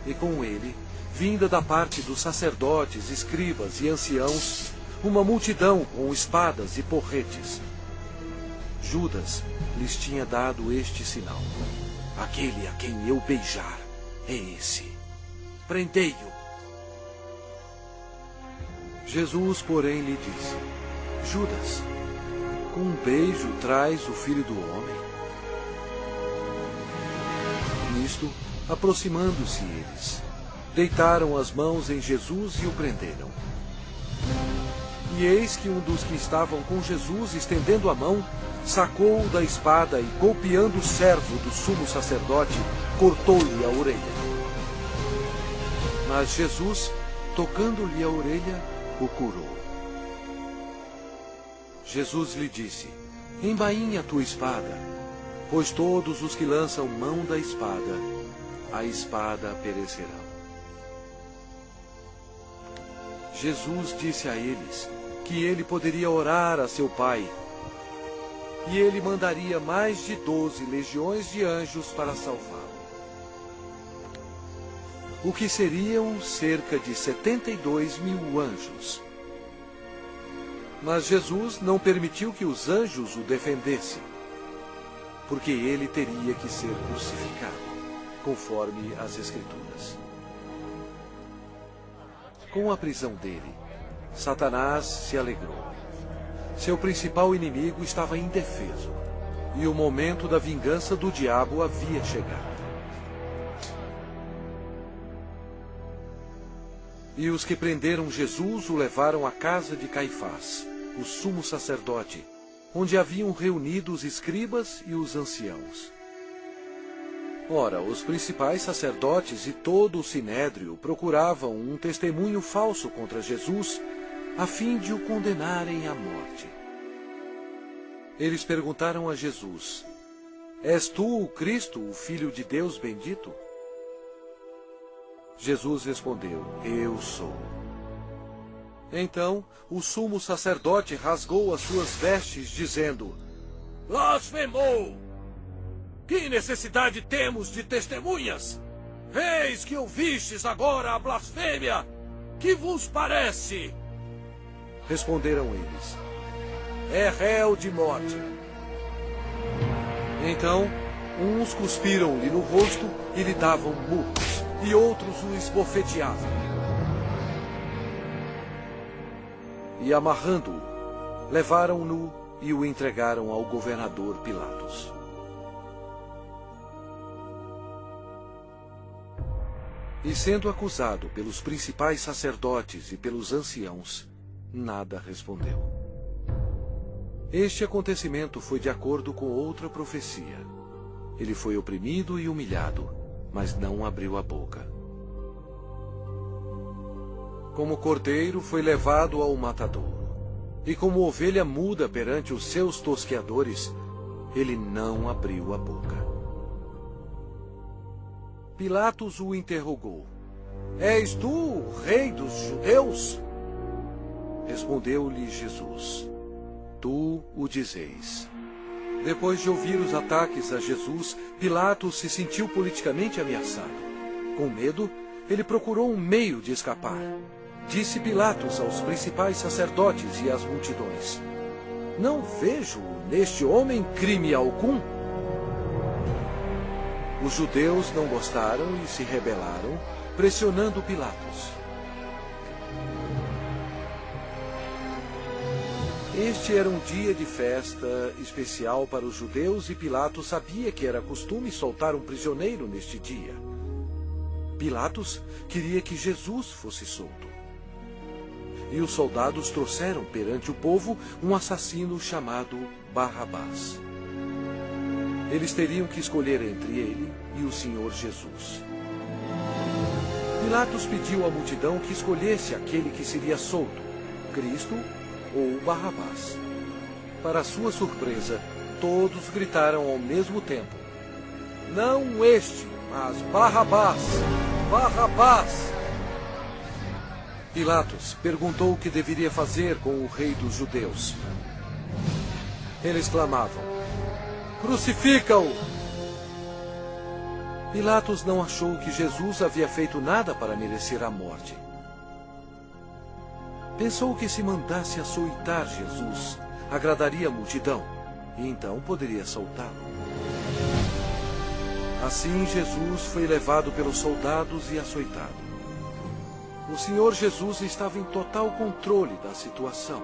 E com ele, vinda da parte dos sacerdotes, escribas e anciãos, uma multidão com espadas e porretes. Judas lhes tinha dado este sinal: aquele a quem eu beijar é esse. Prendei-o. Jesus, porém, lhe disse: Judas, com um beijo traz o Filho do Homem? Nisto, aproximando-se eles, deitaram as mãos em Jesus e o prenderam. E eis que um dos que estavam com Jesus, estendendo a mão, sacou-o da espada e, golpeando o servo do sumo sacerdote, cortou-lhe a orelha. Mas Jesus, tocando-lhe a orelha, o curou. Jesus lhe disse: embainha a tua espada, pois todos os que lançam mão da espada, a espada perecerão. Jesus disse a eles que ele poderia orar a seu Pai, e ele mandaria mais de 12 legiões de anjos para salvá-lo. O que seriam cerca de 72.000 anjos. Mas Jesus não permitiu que os anjos o defendessem, porque ele teria que ser crucificado, conforme as Escrituras. Com a prisão dele, Satanás se alegrou. Seu principal inimigo estava indefeso, e o momento da vingança do diabo havia chegado. E os que prenderam Jesus o levaram à casa de Caifás, o sumo sacerdote, onde haviam reunido os escribas e os anciãos. Ora, os principais sacerdotes e todo o sinédrio procuravam um testemunho falso contra Jesus, a fim de o condenarem à morte. Eles perguntaram a Jesus: és tu o Cristo, o Filho de Deus bendito? Jesus respondeu: eu sou. Então o sumo sacerdote rasgou as suas vestes, dizendo: blasfemou! Que necessidade temos de testemunhas? Eis que ouvistes agora a blasfêmia! Que vos parece? Responderam eles: é réu de morte. Então, uns cuspiram-lhe no rosto e lhe davam murros, e outros o esbofeteavam. e, amarrando-o, levaram-no e o entregaram ao governador Pilatos. E sendo acusado pelos principais sacerdotes e pelos anciãos, nada respondeu. Este acontecimento foi de acordo com outra profecia. Ele foi oprimido e humilhado, mas não abriu a boca. Como cordeiro foi levado ao matadouro, e como ovelha muda perante os seus tosqueadores, ele não abriu a boca. Pilatos o interrogou: És tu o rei dos judeus? Respondeu-lhe Jesus: Tu o dizeis. Depois de ouvir os ataques a Jesus, Pilatos se sentiu politicamente ameaçado. Com medo, ele procurou um meio de escapar. Disse Pilatos aos principais sacerdotes e às multidões: Não vejo neste homem crime algum. Os judeus não gostaram e se rebelaram, pressionando Pilatos. Este era um dia de festa especial para os judeus e Pilatos sabia que era costume soltar um prisioneiro neste dia. Pilatos queria que Jesus fosse solto. E os soldados trouxeram perante o povo um assassino chamado Barrabás. Eles teriam que escolher entre ele e o Senhor Jesus. Pilatos pediu à multidão que escolhesse aquele que seria solto, Cristo ou Barrabás. Para sua surpresa, todos gritaram ao mesmo tempo: Não este, mas Barrabás! Barrabás! Pilatos perguntou o que deveria fazer com o rei dos judeus. Eles clamavam: Crucifica-o! Pilatos não achou que Jesus havia feito nada para merecer a morte. Pensou que se mandasse açoitar Jesus, agradaria a multidão, e então poderia soltá-lo. Assim Jesus foi levado pelos soldados e açoitado. O Senhor Jesus estava em total controle da situação.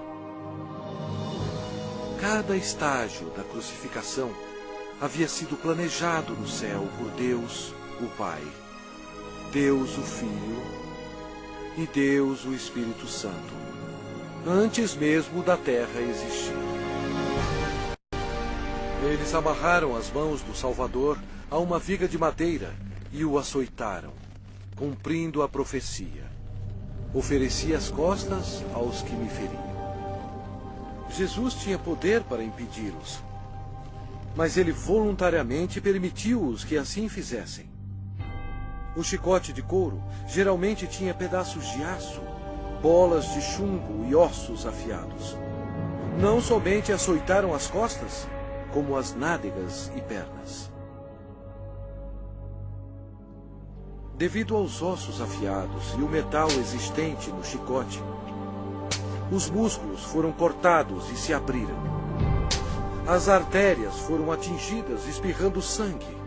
Cada estágio da crucificação havia sido planejado no céu por Deus, o Pai, Deus, o Filho e Deus, o Espírito Santo, antes mesmo da terra existir. Eles amarraram as mãos do Salvador a uma viga de madeira e o açoitaram, cumprindo a profecia: Ofereci as costas aos que me feriam. Jesus tinha poder para impedi-los, mas ele voluntariamente permitiu-os que assim fizessem. O chicote de couro geralmente tinha pedaços de aço, bolas de chumbo e ossos afiados. Não somente açoitaram as costas, como as nádegas e pernas. Devido aos ossos afiados e o metal existente no chicote, os músculos foram cortados e se abriram. As artérias foram atingidas, espirrando sangue.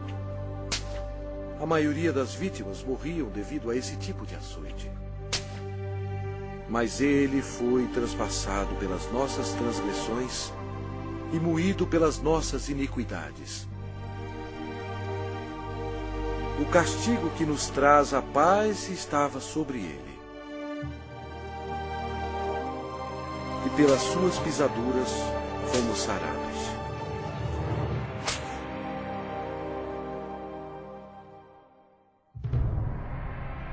A maioria das vítimas morriam devido a esse tipo de açoite. Mas ele foi transpassado pelas nossas transgressões e moído pelas nossas iniquidades. O castigo que nos traz a paz estava sobre ele. E pelas suas pisaduras fomos sarados.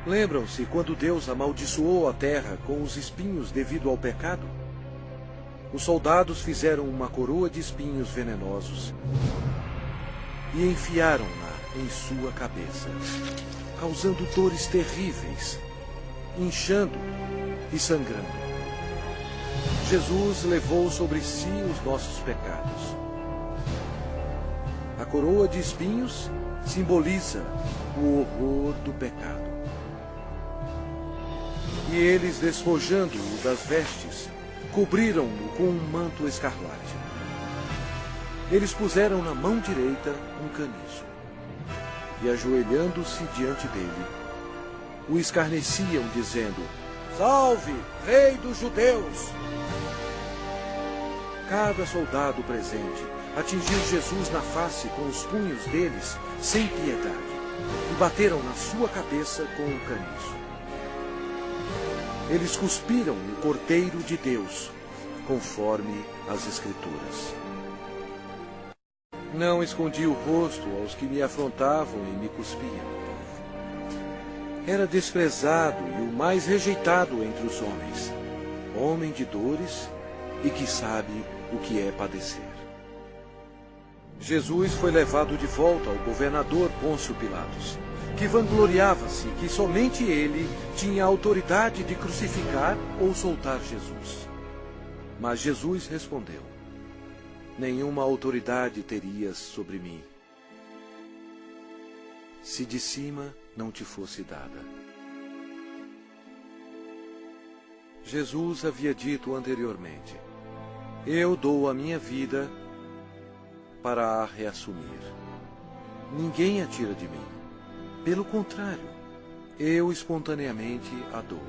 Lembram-se quando Deus amaldiçoou a terra com os espinhos devido ao pecado? Os soldados fizeram uma coroa de espinhos venenosos e enfiaram-na em sua cabeça, causando dores terríveis, inchando e sangrando. Jesus levou sobre si os nossos pecados. A coroa de espinhos simboliza o horror do pecado. E eles, despojando-o das vestes, cobriram-no com um manto escarlate. Eles puseram na mão direita um caniço. E, ajoelhando-se diante dele, o escarneciam, dizendo: Salve, Rei dos Judeus! cada soldado presente atingiu Jesus na face com os punhos deles, sem piedade, e bateram na sua cabeça com o caniço. Eles cuspiram o Cordeiro de Deus, conforme as Escrituras. Não escondi o rosto aos que me afrontavam e me cuspiam. Era desprezado e o mais rejeitado entre os homens, homem de dores e que sabe o que é padecer. Jesus foi levado de volta ao governador Pôncio Pilatos, que vangloriava-se que somente ele tinha a autoridade de crucificar ou soltar Jesus. Mas Jesus respondeu: nenhuma autoridade terias sobre mim, se de cima não te fosse dada. Jesus havia dito anteriormente: eu dou a minha vida para a reassumir. Ninguém a tira de mim. Pelo contrário, eu espontaneamente a dou.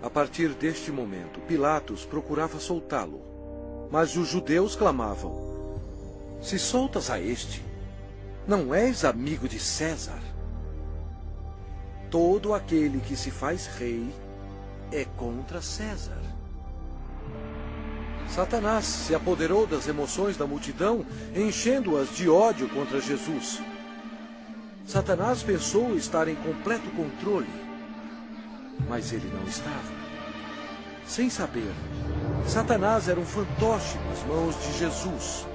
A partir deste momento, Pilatos procurava soltá-lo, mas os judeus clamavam: se soltas a este, não és amigo de César? Todo aquele que se faz rei é contra César. Satanás se apoderou das emoções da multidão, enchendo-as de ódio contra Jesus. Satanás pensou estar em completo controle, mas ele não estava. Sem saber, Satanás era um fantoche nas mãos de Jesus.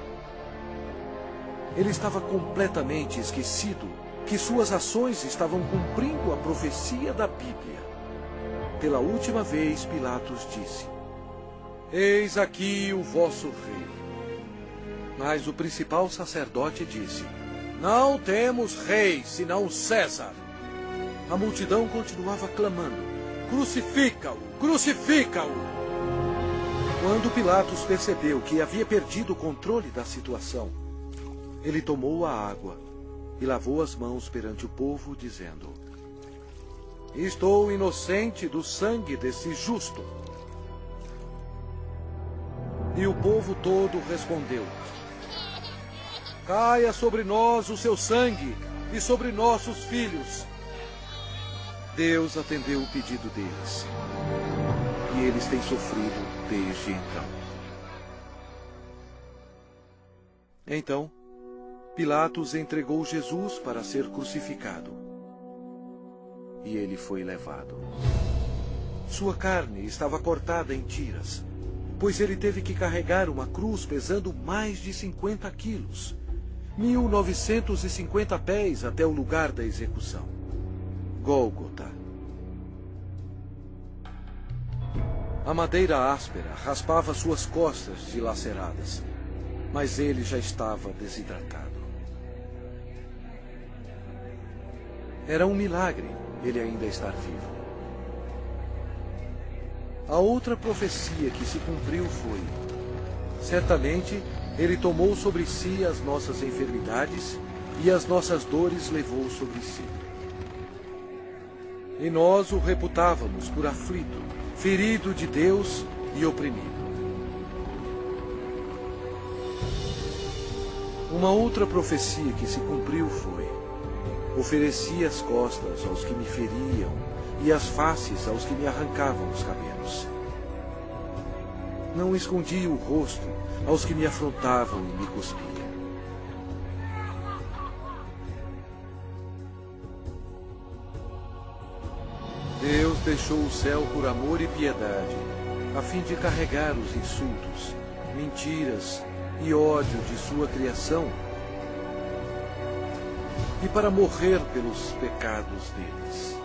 Ele estava completamente esquecido que suas ações estavam cumprindo a profecia da Bíblia. Pela última vez, Pilatos disse: eis aqui o vosso rei. Mas o principal sacerdote disse: não temos rei, senão César. A multidão continuava clamando: crucifica-o, crucifica-o! Quando Pilatos percebeu que havia perdido o controle da situação, ele tomou a água e lavou as mãos perante o povo, dizendo: estou inocente do sangue desse justo. E o povo todo respondeu: caia sobre nós o seu sangue e sobre nossos filhos. Deus atendeu o pedido deles, e eles têm sofrido desde então. Então, Pilatos entregou Jesus para ser crucificado, e ele foi levado. Sua carne estava cortada em tiras, pois ele teve que carregar uma cruz pesando mais de 50 quilos, 1950 pés até o lugar da execução, Gólgota. A madeira áspera raspava suas costas dilaceradas, mas ele já estava desidratado. Era um milagre ele ainda estar vivo. A outra profecia que se cumpriu foi: certamente ele tomou sobre si as nossas enfermidades e as nossas dores levou sobre si. E nós o reputávamos por aflito, ferido de Deus e oprimido. Uma outra profecia que se cumpriu foi: ofereci as costas aos que me feriam e as faces aos que me arrancavam os cabelos. Não escondi o rosto aos que me afrontavam e me cuspiam. Deus deixou o céu por amor e piedade, a fim de carregar os insultos, mentiras e ódio de sua criação, e para morrer pelos pecados deles.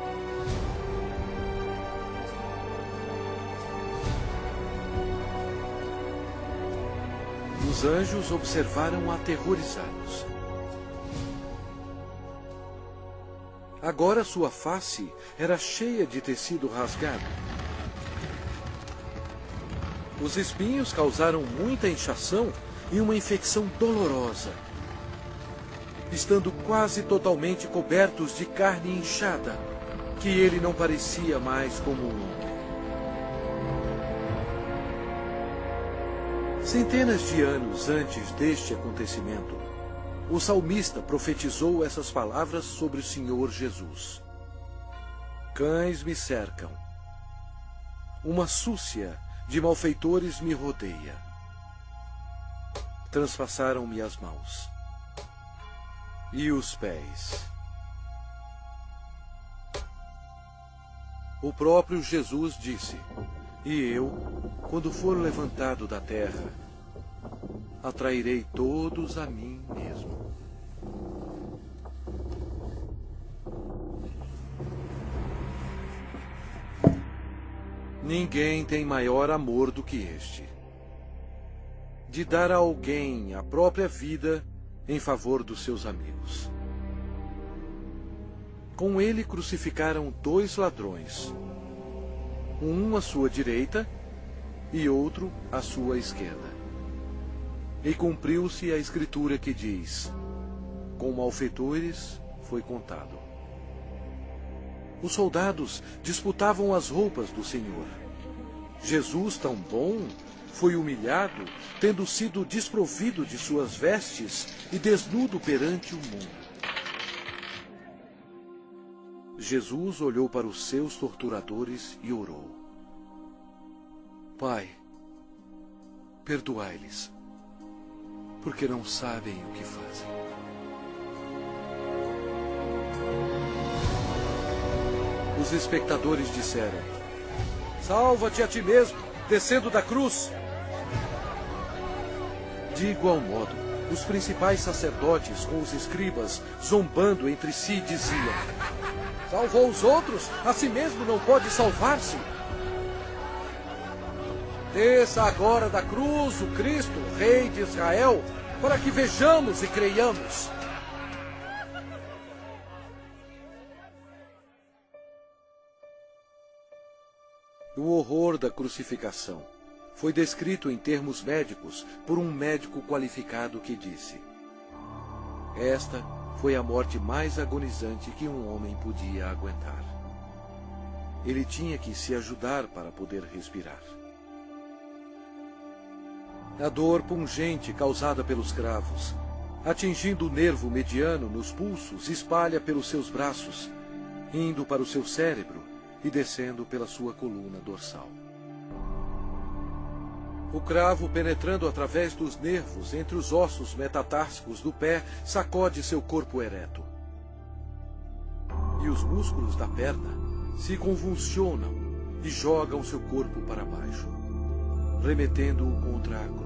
Os anjos observaram aterrorizados. Agora sua face era cheia de tecido rasgado. Os espinhos causaram muita inchação e uma infecção dolorosa, estando quase totalmente cobertos de carne inchada, que ele não parecia mais como um homem. Centenas de anos antes deste acontecimento, o salmista profetizou essas palavras sobre o Senhor Jesus. Cães me cercam. Uma súcia de malfeitores me rodeia. Transpassaram-me as mãos e os pés. O próprio Jesus disse: e eu, quando for levantado da terra, atrairei todos a mim mesmo. Ninguém tem maior amor do que este, de dar a alguém a própria vida em favor dos seus amigos. Com ele crucificaram 2 ladrões, um à sua direita e outro à sua esquerda. E cumpriu-se a escritura que diz: com malfeitores foi contado. Os soldados disputavam as roupas do Senhor. Jesus, tão bom, foi humilhado, tendo sido desprovido de suas vestes e desnudo perante o mundo. Jesus olhou para os seus torturadores e orou: Pai, perdoai-lhes, porque não sabem o que fazem. Os espectadores disseram: salva-te a ti mesmo, descendo da cruz. De igual modo, os principais sacerdotes com os escribas, zombando entre si, diziam: salvou os outros, a si mesmo não pode salvar-se. Desça agora da cruz o Cristo, Rei de Israel, para que vejamos e creiamos. O horror da crucificação foi descrito em termos médicos por um médico qualificado que disse: esta foi a morte mais agonizante que um homem podia aguentar. Ele tinha que se ajudar para poder respirar. A dor pungente causada pelos cravos, atingindo o nervo mediano nos pulsos, espalha pelos seus braços, indo para o seu cérebro e descendo pela sua coluna dorsal. O cravo, penetrando através dos nervos entre os ossos metatársicos do pé, sacode seu corpo ereto. E os músculos da perna se convulsionam e jogam seu corpo para baixo, remetendo-o contra a cruz.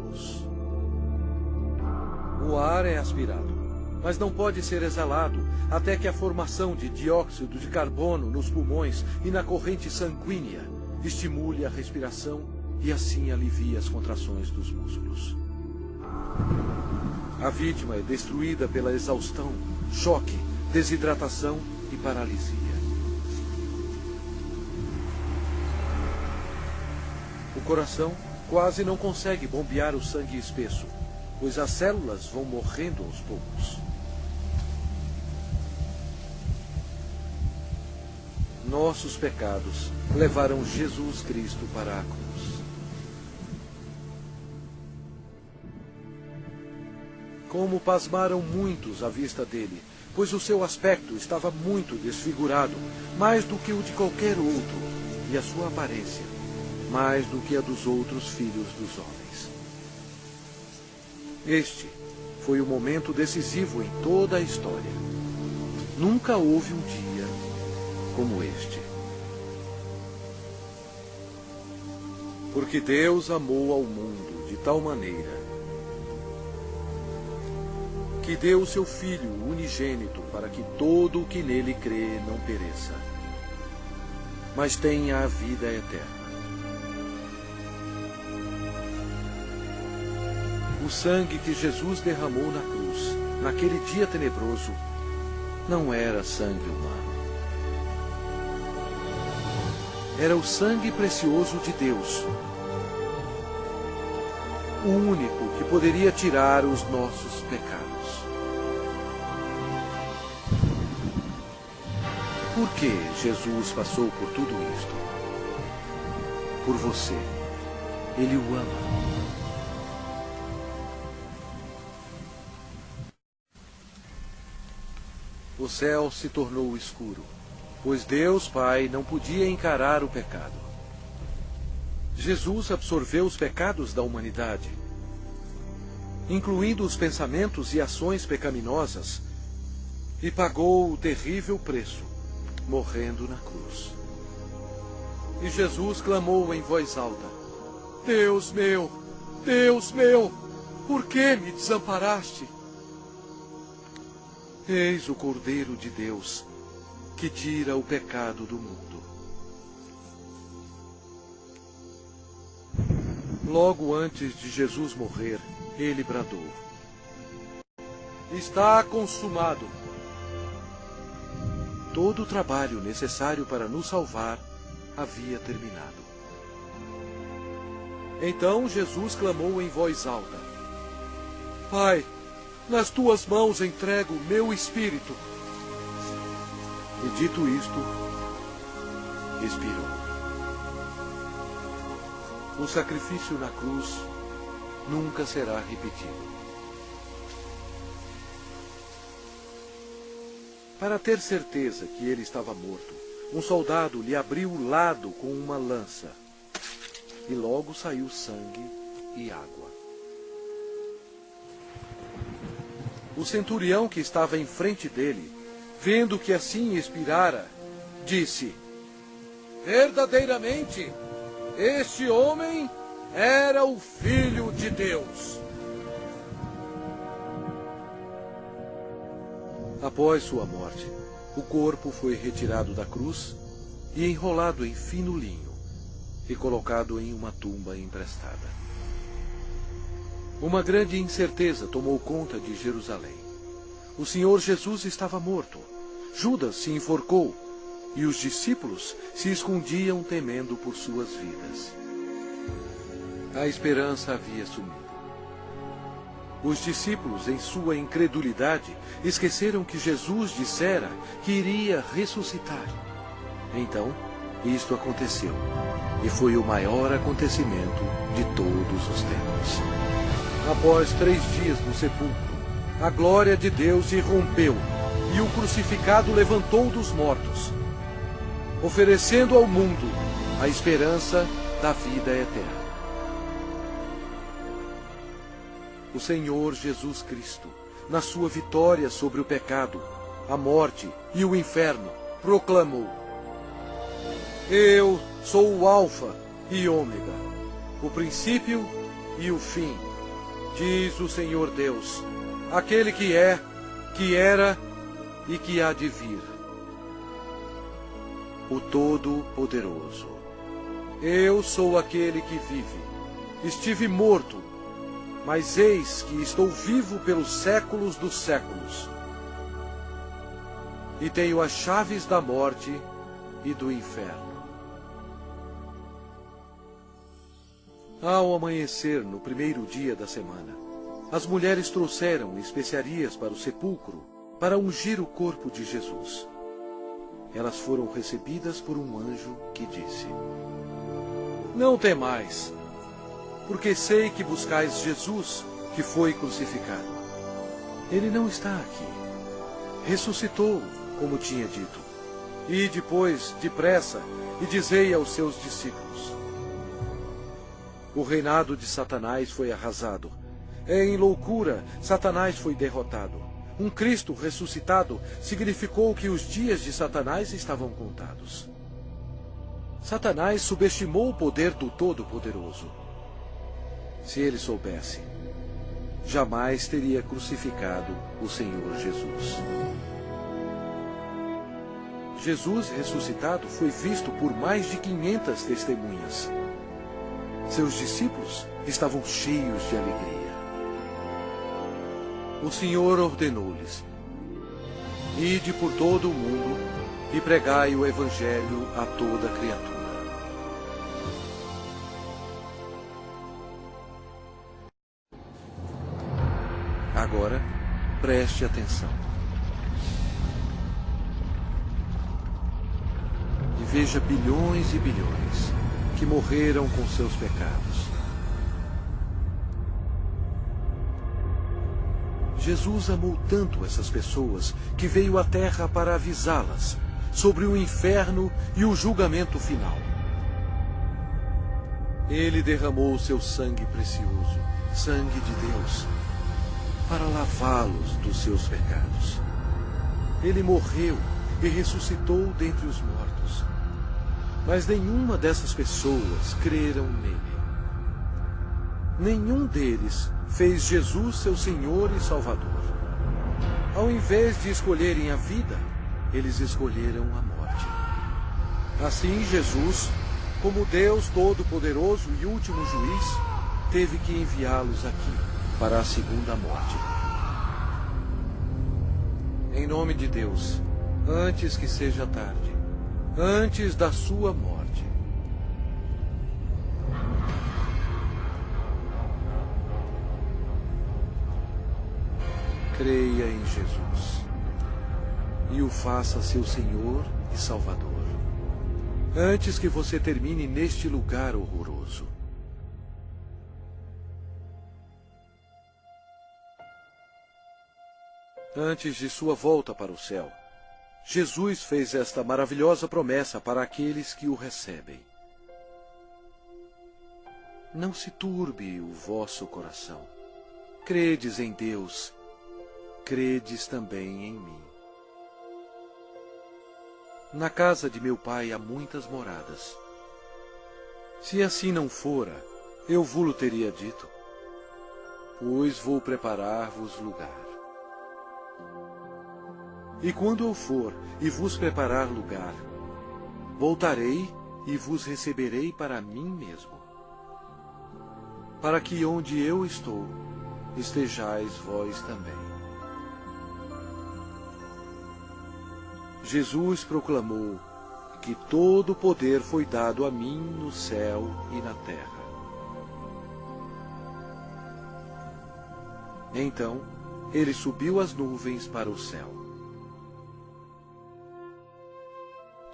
O ar é aspirado, mas não pode ser exalado até que a formação de dióxido de carbono nos pulmões e na corrente sanguínea estimule a respiração e assim alivie as contrações dos músculos. A vítima é destruída pela exaustão, choque, desidratação e paralisia. O coração quase não consegue bombear o sangue espesso, pois as células vão morrendo aos poucos. Nossos pecados levaram Jesus Cristo para a cruz. Como pasmaram muitos à vista dele, pois o seu aspecto estava muito desfigurado, mais do que o de qualquer outro, e a sua aparência, mais do que a dos outros filhos dos homens. Este foi o momento decisivo em toda a história. Nunca houve um dia como este. Porque Deus amou ao mundo de tal maneira que deu o seu Filho unigênito para que todo o que nele crê não pereça, mas tenha a vida eterna. O sangue que Jesus derramou na cruz, naquele dia tenebroso, não era sangue humano. Era o sangue precioso de Deus, o único que poderia tirar os nossos pecados. Por que Jesus passou por tudo isto? Por você. Ele o ama. o céu se tornou escuro, pois Deus Pai não podia encarar o pecado. Jesus absorveu os pecados da humanidade, incluindo os pensamentos e ações pecaminosas, e pagou o terrível preço, morrendo na cruz. E Jesus clamou em voz alta: Deus meu, por que me desamparaste? Eis o Cordeiro de Deus, que tira o pecado do mundo. Logo antes de Jesus morrer, ele bradou: Está consumado. Todo o trabalho necessário para nos salvar havia terminado. Então Jesus clamou em voz alta: Pai, nas tuas mãos entrego o meu espírito. E dito isto, expirou. O sacrifício na cruz nunca será repetido. Para ter certeza que ele estava morto, um soldado lhe abriu o lado com uma lança, e logo saiu sangue e água. O centurião que estava em frente dele, vendo que assim expirara, disse: Verdadeiramente, este homem era o Filho de Deus. Após sua morte, o corpo foi retirado da cruz e enrolado em fino linho e colocado em uma tumba emprestada. Uma grande incerteza tomou conta de Jerusalém. O Senhor Jesus estava morto. Judas se enforcou e os discípulos se escondiam temendo por suas vidas. A esperança havia sumido. Os discípulos, em sua incredulidade, esqueceram que Jesus dissera que iria ressuscitar. Então, isto aconteceu, e foi o maior acontecimento de todos os tempos. Após 3 dias no sepulcro, a glória de Deus irrompeu, e o crucificado levantou dos mortos, oferecendo ao mundo a esperança da vida eterna. O Senhor Jesus Cristo, na sua vitória sobre o pecado, a morte e o inferno, proclamou: Eu sou o Alfa e Ômega, o princípio e o fim, diz o Senhor Deus, aquele que é, que era e que há de vir, o Todo-Poderoso. Eu sou aquele que vive. Estive morto, mas eis que estou vivo pelos séculos dos séculos. E tenho as chaves da morte e do inferno. Ao amanhecer, no primeiro dia da semana, as mulheres trouxeram especiarias para o sepulcro para ungir o corpo de Jesus. Elas foram recebidas por um anjo que disse: Não temais, porque sei que buscais Jesus, que foi crucificado. Ele não está aqui. Ressuscitou, como tinha dito. E depois, depressa, e dizei aos seus discípulos: O reinado de Satanás foi arrasado. Em loucura, Satanás foi derrotado. Um Cristo ressuscitado significou que os dias de Satanás estavam contados. Satanás subestimou o poder do Todo-Poderoso. Se ele soubesse, jamais teria crucificado o Senhor Jesus. Jesus ressuscitado foi visto por mais de 500 testemunhas. Seus discípulos estavam cheios de alegria. O Senhor ordenou-lhes: Ide por todo o mundo e pregai o Evangelho a toda criatura. Agora, preste atenção. E veja bilhões e bilhões que morreram com seus pecados. Jesus amou tanto essas pessoas que veio à Terra para avisá-las sobre o inferno e o julgamento final. Ele derramou seu sangue precioso, sangue de Deus, para lavá-los dos seus pecados. Ele morreu e ressuscitou dentre os mortos. Mas nenhuma dessas pessoas creram nele. Nenhum deles fez Jesus seu Senhor e Salvador. Ao invés de escolherem a vida, eles escolheram a morte. Assim, Jesus, como Deus Todo-Poderoso e último juiz, teve que enviá-los aqui para a segunda morte. Em nome de Deus, antes que seja tarde, antes da sua morte, creia em Jesus e o faça seu Senhor e Salvador, antes que você termine neste lugar horroroso. Antes de sua volta para o céu, Jesus fez esta maravilhosa promessa para aqueles que o recebem. Não se turbe o vosso coração. Credes em Deus, credes também em mim. Na casa de meu Pai há muitas moradas. Se assim não fora, eu vô-lo teria dito, pois vou preparar-vos lugar. E quando eu for e vos preparar lugar, voltarei e vos receberei para mim mesmo, para que onde eu estou, estejais vós também. Jesus proclamou que todo o poder foi dado a mim no céu e na terra. Então, ele subiu às nuvens para o céu.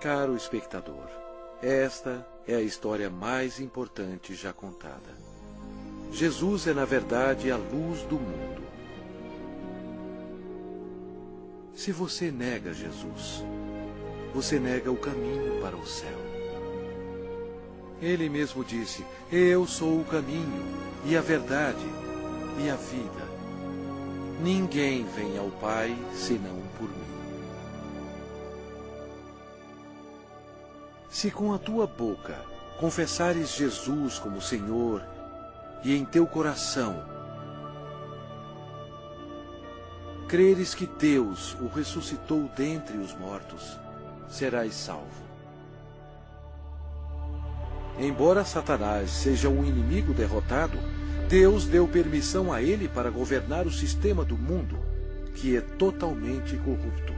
Caro espectador, esta é a história mais importante já contada. Jesus é, na verdade, a luz do mundo. Se você nega Jesus, você nega o caminho para o céu. Ele mesmo disse: eu sou o caminho, e a verdade, e a vida. Ninguém vem ao Pai senão por mim. Se com a tua boca confessares Jesus como Senhor e em teu coração creres que Deus o ressuscitou dentre os mortos, serás salvo. Embora Satanás seja um inimigo derrotado, Deus deu permissão a ele para governar o sistema do mundo, que é totalmente corrupto.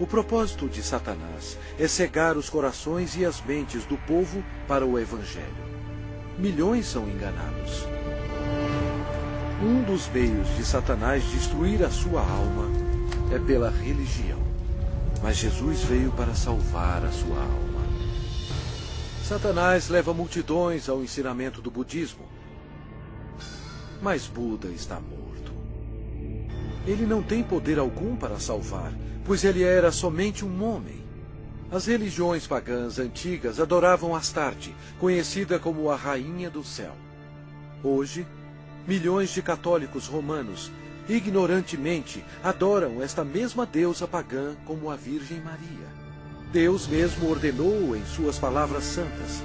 O propósito de Satanás é cegar os corações e as mentes do povo para o Evangelho. Milhões são enganados. Um dos meios de Satanás destruir a sua alma é pela religião. Mas Jesus veio para salvar a sua alma. Satanás leva multidões ao ensinamento do budismo. Mas Buda está morto. Ele não tem poder algum para salvar, pois ele era somente um homem. As religiões pagãs antigas adoravam Astarte, conhecida como a Rainha do Céu. Hoje, milhões de católicos romanos, ignorantemente, adoram esta mesma deusa pagã como a Virgem Maria. Deus mesmo ordenou em suas palavras santas: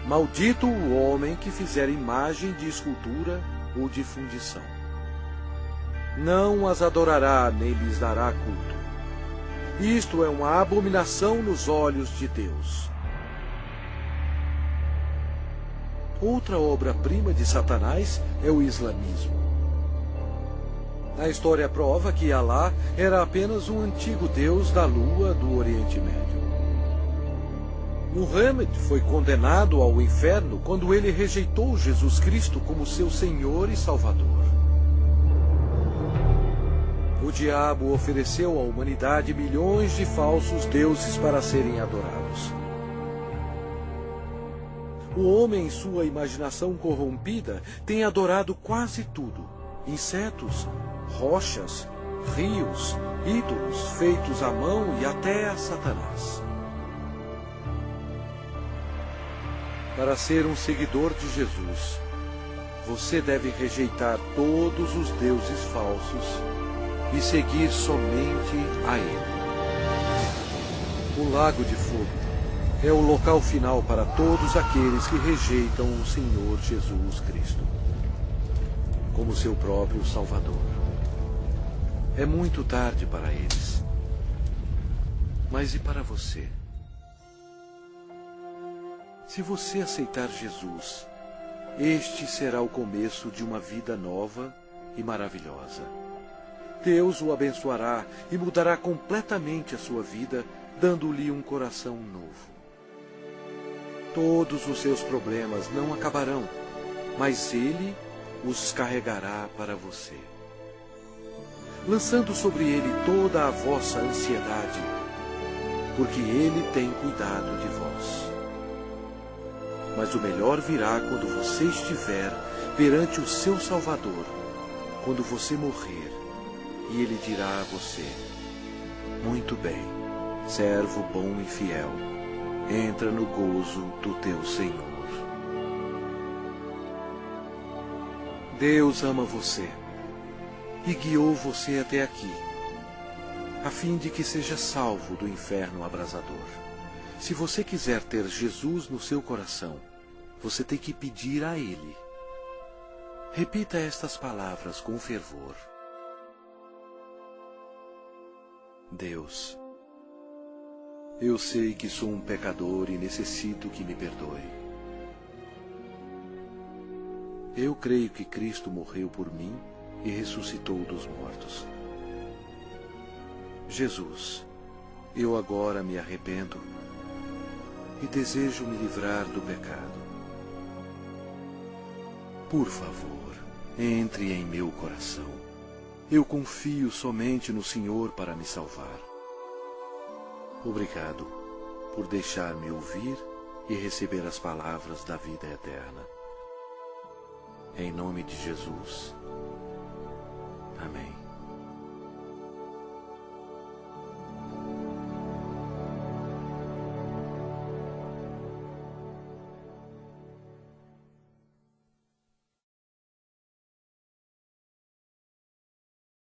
maldito o homem que fizer imagem de escultura ou de fundição. Não as adorará nem lhes dará culto. Isto é uma abominação nos olhos de Deus. Outra obra-prima de Satanás é o islamismo. A história prova que Alá era apenas um antigo deus da lua do Oriente Médio. Muhammad foi condenado ao inferno quando ele rejeitou Jesus Cristo como seu Senhor e Salvador. O diabo ofereceu à humanidade milhões de falsos deuses para serem adorados. O homem, em sua imaginação corrompida, tem adorado quase tudo, insetos, rochas, rios, ídolos feitos à mão e até a Satanás. Para ser um seguidor de Jesus, você deve rejeitar todos os deuses falsos e seguir somente a Ele. O Lago de Fogo é o local final para todos aqueles que rejeitam o Senhor Jesus Cristo como seu próprio Salvador. É muito tarde para eles. Mas e para você? Se você aceitar Jesus, este será o começo de uma vida nova e maravilhosa. Deus o abençoará e mudará completamente a sua vida, dando-lhe um coração novo. Todos os seus problemas não acabarão, mas Ele os carregará para você, lançando sobre Ele toda a vossa ansiedade, porque Ele tem cuidado de vós. Mas o melhor virá quando você estiver perante o seu Salvador, quando você morrer, e Ele dirá a você: muito bem, servo bom e fiel, entra no gozo do teu Senhor. Deus ama você e guiou você até aqui, a fim de que seja salvo do inferno abrasador. Se você quiser ter Jesus no seu coração, você tem que pedir a Ele. Repita estas palavras com fervor. Deus, eu sei que sou um pecador e necessito que me perdoe. Eu creio que Cristo morreu por mim e ressuscitou dos mortos. Jesus, eu agora me arrependo e desejo me livrar do pecado. Por favor, entre em meu coração. Eu confio somente no Senhor para me salvar. Obrigado por deixar-me ouvir e receber as palavras da vida eterna. Em nome de Jesus. Amém.